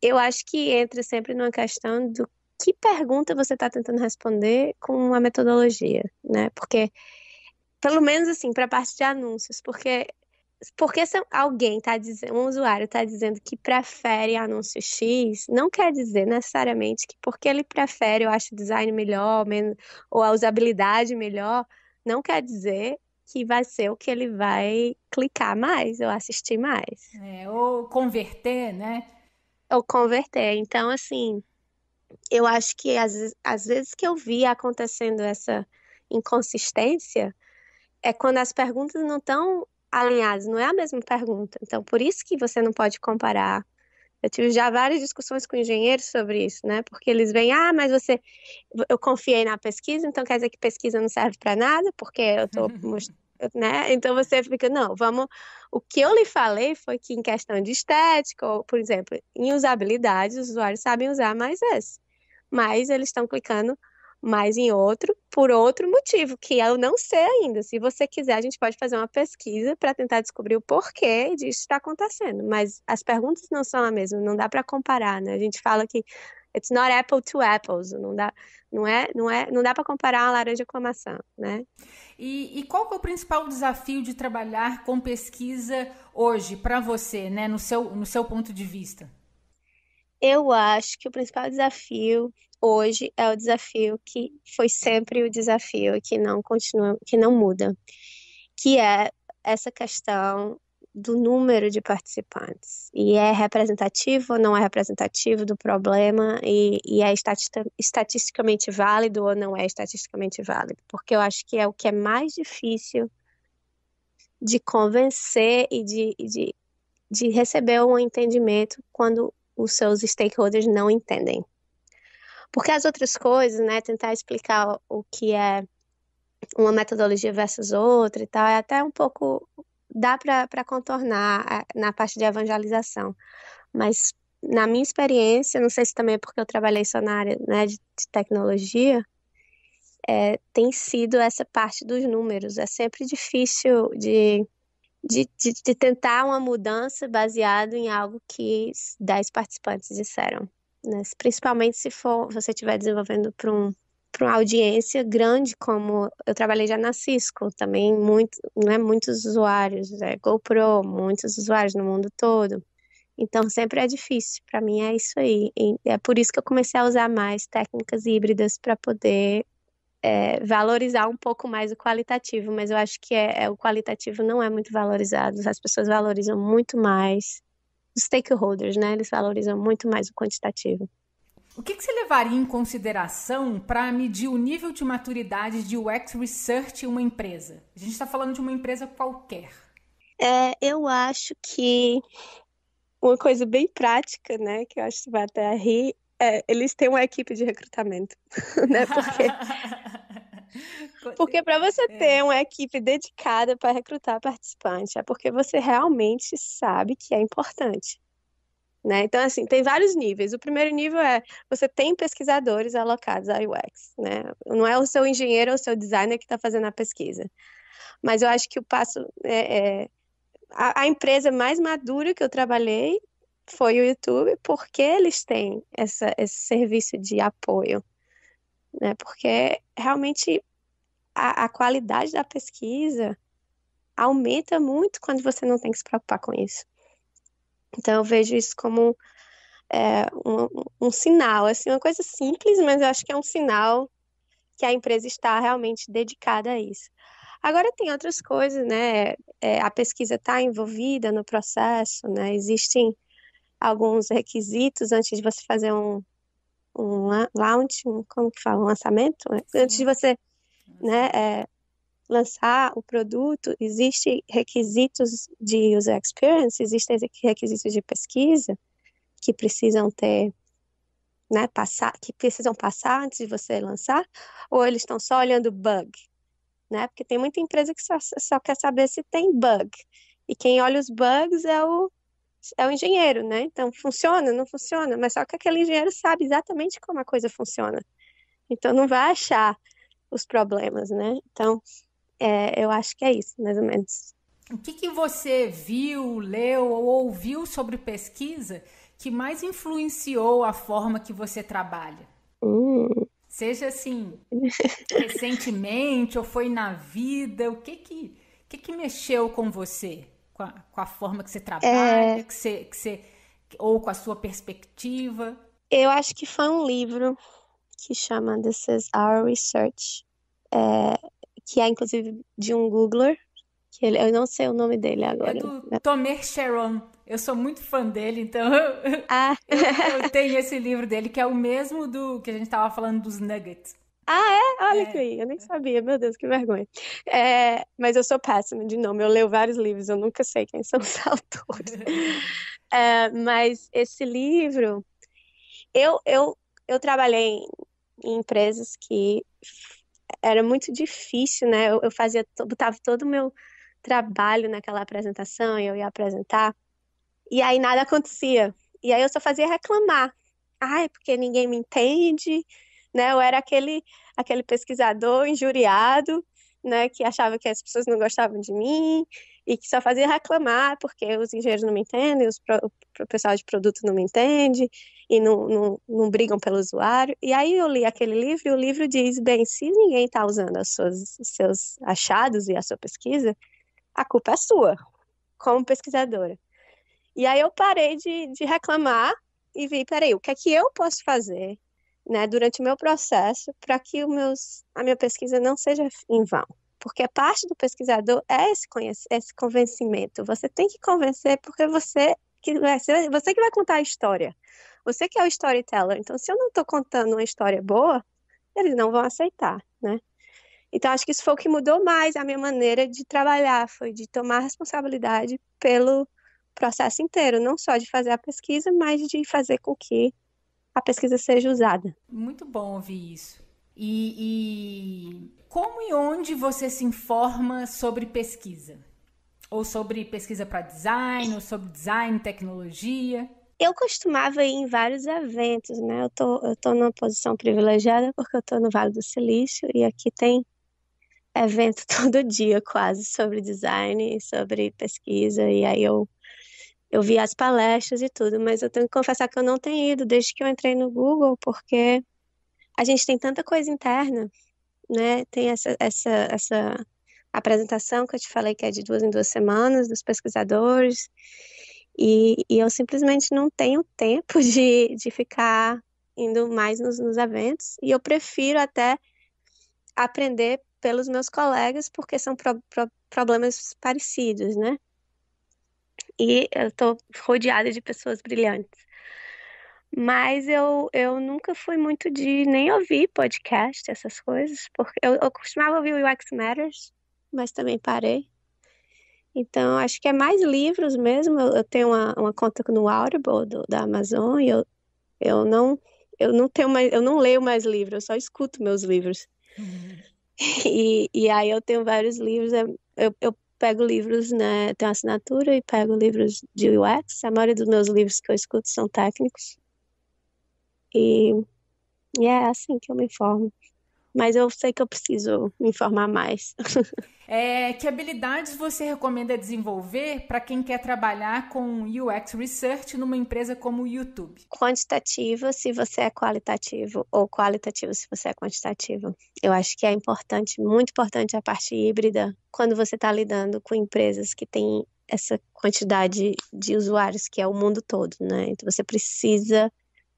Eu acho que entra sempre numa questão do que pergunta você está tentando responder com a metodologia, né? Porque, pelo menos assim, para a parte de anúncios, porque se alguém está dizendo, um usuário está dizendo que prefere anúncio X, não quer dizer necessariamente que porque ele prefere, eu acho o design melhor, menos, ou a usabilidade melhor, não quer dizer que vai ser o que ele vai clicar mais ou assistir mais. Ou converter, né? Ou converter. Então, assim, eu acho que às vezes que eu vi acontecendo essa inconsistência é quando as perguntas não estão alinhadas, não é a mesma pergunta. Então, por isso que você não pode comparar Eu tive já várias discussões com engenheiros sobre isso, né? Porque eles veem, mas eu confiei na pesquisa, então quer dizer que pesquisa não serve para nada, porque eu tô, né? Então você fica, não, vamos. O que eu lhe falei foi que em questão de estética, ou, por exemplo, em usabilidade, os usuários sabem usar mais esse, mas eles estão clicando mais em outro por outro motivo, que eu não sei ainda. Se você quiser, a gente pode fazer uma pesquisa para tentar descobrir o porquê disso está acontecendo. Mas as perguntas não são a mesma, não dá para comparar, né? A gente fala que it's not apple to apples, não dá para comparar uma laranja com uma maçã, né? E qual que é o principal desafio de trabalhar com pesquisa hoje para você, né, no seu ponto de vista? Eu acho que o principal desafio hoje é o desafio que foi sempre o desafio e que não continua, que não muda, que é essa questão do número de participantes. E é representativo ou não é representativo do problema e é estatisticamente válido ou não é estatisticamente válido. Porque eu acho que é o que é mais difícil de convencer e de receber um entendimento quando os seus stakeholders não entendem. Porque as outras coisas, né, tentar explicar o que é uma metodologia versus outra e tal, é até um pouco, dá para contornar na parte de evangelização. Mas na minha experiência, não sei se também é porque eu trabalhei só na área, né, de tecnologia, tem sido essa parte dos números. É sempre difícil de tentar uma mudança baseado em algo que 10 participantes disseram, né? Principalmente se você estiver desenvolvendo para uma audiência grande, como eu trabalhei já na Cisco, também muitos usuários, GoPro, muitos usuários no mundo todo. Então sempre é difícil, para mim é isso aí. E é por isso que eu comecei a usar mais técnicas híbridas para poder valorizar um pouco mais o qualitativo, mas eu acho que o qualitativo não é muito valorizado. As pessoas valorizam muito mais os stakeholders, né? Eles valorizam muito mais o quantitativo. O que você levaria em consideração para medir o nível de maturidade de UX Research em uma empresa? A gente está falando de uma empresa qualquer. Eu acho que uma coisa bem prática, né, que eu acho que você vai até rir, eles têm uma equipe de recrutamento, né? Porque para você ter uma equipe dedicada para recrutar participante, é porque você realmente sabe que é importante, né? Então, assim, tem vários níveis. O primeiro nível é você tem pesquisadores alocados a UX, né? Não é o seu engenheiro ou o seu designer que está fazendo a pesquisa. Mas eu acho que o passo a empresa mais madura que eu trabalhei foi o YouTube, porque eles têm esse serviço de apoio, né? Porque realmente a qualidade da pesquisa aumenta muito quando você não tem que se preocupar com isso. Então eu vejo isso como um sinal, assim, uma coisa simples, mas eu acho que é um sinal que a empresa está realmente dedicada a isso. Agora tem outras coisas, né? A pesquisa está envolvida no processo, né? Existem alguns requisitos antes de você fazer um launch, como que fala? Um lançamento? Sim. Antes de você, né, lançar o produto, existem requisitos de user experience, existem requisitos de pesquisa que precisam ter, né, que precisam passar antes de você lançar, ou eles estão só olhando bug, né? Porque tem muita empresa que só quer saber se tem bug. E quem olha os bugs é o engenheiro, né? Então, funciona, não funciona, mas só que aquele engenheiro sabe exatamente como a coisa funciona. Então, não vai achar os problemas, né? Então, eu acho que é isso, mais ou menos. O que você viu, leu ou ouviu sobre pesquisa que mais influenciou a forma que você trabalha? Seja assim, recentemente ou foi na vida, o que mexeu com você? Com a forma que você trabalha, ou com a sua perspectiva? Eu acho que foi um livro que chama This is Our Research, que é inclusive de um Googler, que eu não sei o nome dele agora. É do Tomer Sharon. Eu sou muito fã dele, então eu tenho esse livro dele, que é o mesmo do que a gente estava falando dos nuggets. Olha que aí, eu nem sabia, meu Deus, que vergonha. Mas eu sou péssima de nome, eu leio vários livros, eu nunca sei quem são os autores. Mas esse livro, eu, eu, eu trabalhei em empresas que era muito difícil, né? Eu fazia, botava todo o meu trabalho naquela apresentação, e eu ia apresentar, e aí nada acontecia. E aí eu só fazia reclamar. Ai, porque ninguém me entende, né? Eu era aquele pesquisador injuriado, né? Que achava que as pessoas não gostavam de mim e que só fazia reclamar porque os engenheiros não me entendem, o pessoal de produto não me entende e não brigam pelo usuário. E aí eu li aquele livro e o livro diz, bem, se ninguém está usando os seus achados e a sua pesquisa, a culpa é sua, como pesquisadora. E aí eu parei de reclamar e vi, peraí, o que é que eu posso fazer, né, durante o meu processo para que a minha pesquisa não seja em vão? Porque parte do pesquisador é esse convencimento. Você tem que convencer porque você que vai contar a história. Você que é o storyteller. Então, se eu não estou contando uma história boa, eles não vão aceitar, né? Então, acho que isso foi o que mudou mais a minha maneira de trabalhar, foi de tomar responsabilidade pelo processo inteiro, não só de fazer a pesquisa, mas de fazer com que a pesquisa seja usada. Muito bom ouvir isso. E como e onde você se informa sobre pesquisa? Ou sobre pesquisa para design, ou sobre design, tecnologia? Eu costumava ir em vários eventos, né? Eu tô numa posição privilegiada porque eu tô no Vale do Silício e aqui tem evento todo dia quase sobre design, sobre pesquisa, e aí eu vi as palestras e tudo, mas eu tenho que confessar que eu não tenho ido desde que eu entrei no Google, porque a gente tem tanta coisa interna, né? Tem essa apresentação que eu te falei que é de 2 em 2 semanas dos pesquisadores, e eu simplesmente não tenho tempo de ficar indo mais nos eventos, e eu prefiro até aprender pelos meus colegas, porque são problemas parecidos, né? E eu estou rodeada de pessoas brilhantes. Mas eu nunca fui muito de nem ouvir podcast, essas coisas, porque eu costumava ouvir o UX Matters, mas também parei. Então, acho que é mais livros mesmo. Eu tenho uma conta no Audible da Amazon e eu não tenho mais, eu não leio mais livros, eu só escuto meus livros. E aí eu tenho vários livros, eu pego livros, né, tenho assinatura e pego livros de UX. A maioria dos meus livros que eu escuto são técnicos. E, e é assim que eu me informo. Mas eu sei que eu preciso me informar mais. Que habilidades você recomenda desenvolver para quem quer trabalhar com UX Research numa empresa como o YouTube? Quantitativa se você é qualitativo, ou qualitativo se você é quantitativo. Eu acho que é importante, muito importante a parte híbrida, quando você está lidando com empresas que têm essa quantidade de usuários, que é o mundo todo, né? Então você precisa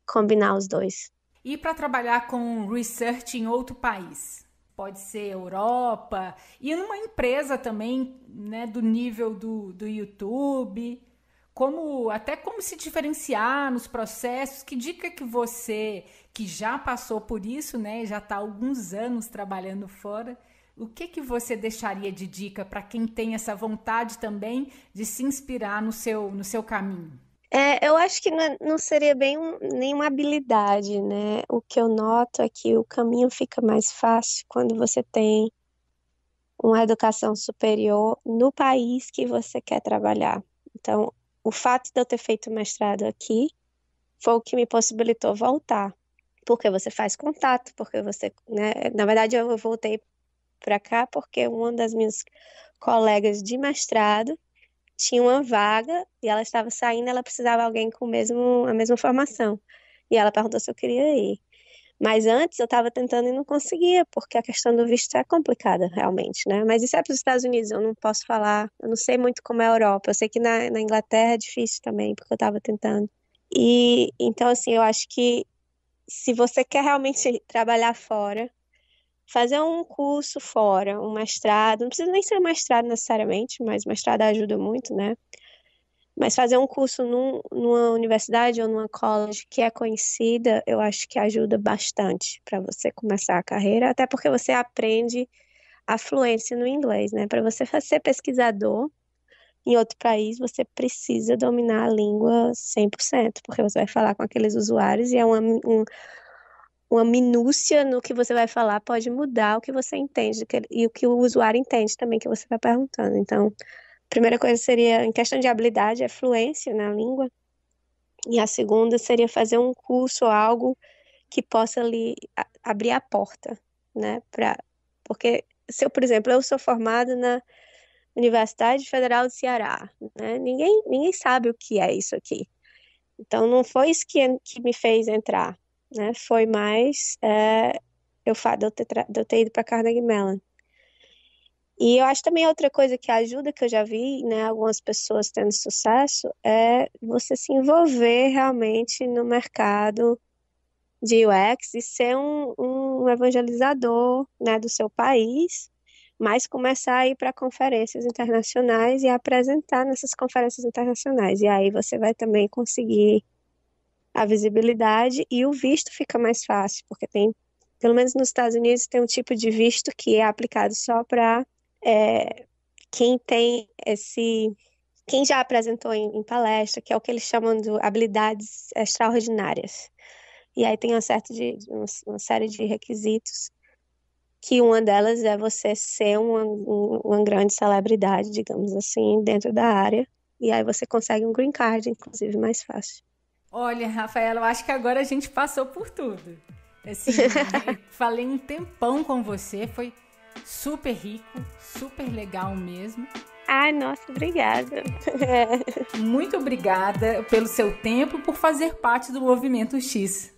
combinar os dois. E para trabalhar com research em outro país? Pode ser Europa, e numa empresa também, né, do nível do YouTube, até como se diferenciar nos processos, que dica que você, que já passou por isso, né, já está há alguns anos trabalhando fora, o que você deixaria de dica para quem tem essa vontade também de se inspirar no seu caminho? Eu acho que não seria bem nenhuma habilidade, né? O que eu noto é que o caminho fica mais fácil quando você tem uma educação superior no país que você quer trabalhar. Então, o fato de eu ter feito mestrado aqui foi o que me possibilitou voltar, porque você faz contato, porque você, né? Na verdade, eu voltei para cá porque uma das minhas colegas de mestrado tinha uma vaga e ela estava saindo, ela precisava de alguém com a mesma formação. E ela perguntou se eu queria ir. Mas antes eu estava tentando e não conseguia, porque a questão do visto é complicada, realmente, né? Mas isso é para os Estados Unidos, eu não posso falar, eu não sei muito como é a Europa. Eu sei que na Inglaterra é difícil também, porque eu estava tentando. E então, assim, eu acho que se você quer realmente trabalhar fora, fazer um curso fora, um mestrado, não precisa nem ser mestrado necessariamente, mas mestrado ajuda muito, né? Mas fazer um curso numa universidade ou numa college que é conhecida, eu acho que ajuda bastante para você começar a carreira, até porque você aprende a fluência no inglês, né? Para você ser pesquisador, em outro país, você precisa dominar a língua 100%, porque você vai falar com aqueles usuários e é uma minúcia no que você vai falar pode mudar o que você entende e o que o usuário entende também que você está perguntando. Então, a primeira coisa seria, em questão de habilidade, é fluência na língua. E a segunda seria fazer um curso ou algo que possa lhe abrir a porta, né? Porque, se eu, por exemplo, eu sou formada na Universidade Federal do Ceará, né? Ninguém sabe o que é isso aqui. Então, não foi isso que me fez entrar, né? Foi mais de eu ter ido para Carnegie Mellon. E eu acho também outra coisa que ajuda, que eu já vi, né, algumas pessoas tendo sucesso, é você se envolver realmente no mercado de UX e ser um evangelizador, né, do seu país, mas começar a ir para conferências internacionais e apresentar nessas conferências internacionais. E aí você vai também conseguir a visibilidade e o visto fica mais fácil, porque tem, pelo menos nos Estados Unidos, tem um tipo de visto que é aplicado só para quem tem quem já apresentou em palestra, que é o que eles chamam de habilidades extraordinárias. E aí tem uma série de requisitos, que uma delas é você ser uma grande celebridade, digamos assim, dentro da área. E aí você consegue um green card, inclusive, mais fácil. Olha, Rafaela, eu acho que agora a gente passou por tudo. Assim, falei um tempão com você, foi super rico, super legal mesmo. Ai, nossa, obrigada. Muito obrigada pelo seu tempo e por fazer parte do Movimento X.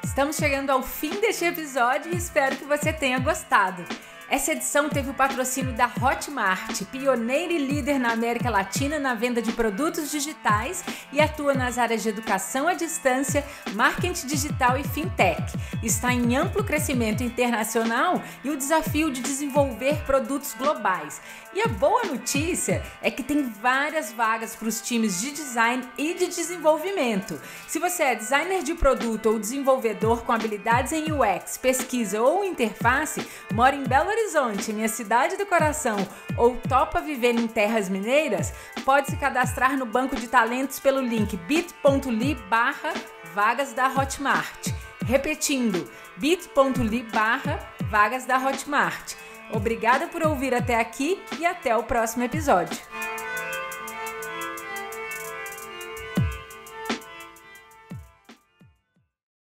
Estamos chegando ao fim deste episódio e espero que você tenha gostado. Essa edição teve o patrocínio da Hotmart, pioneira e líder na América Latina na venda de produtos digitais e atua nas áreas de educação à distância, marketing digital e fintech. Está em amplo crescimento internacional e o desafio de desenvolver produtos globais. E a boa notícia é que tem várias vagas para os times de design e de desenvolvimento. Se você é designer de produto ou desenvolvedor com habilidades em UX, pesquisa ou interface, mora em Belo Horizonte, minha cidade do coração, ou topa viver em terras mineiras, pode se cadastrar no banco de talentos pelo link bit.ly/vagas da Hotmart. Repetindo, bit.ly/vagas da Hotmart. Obrigada por ouvir até aqui e até o próximo episódio.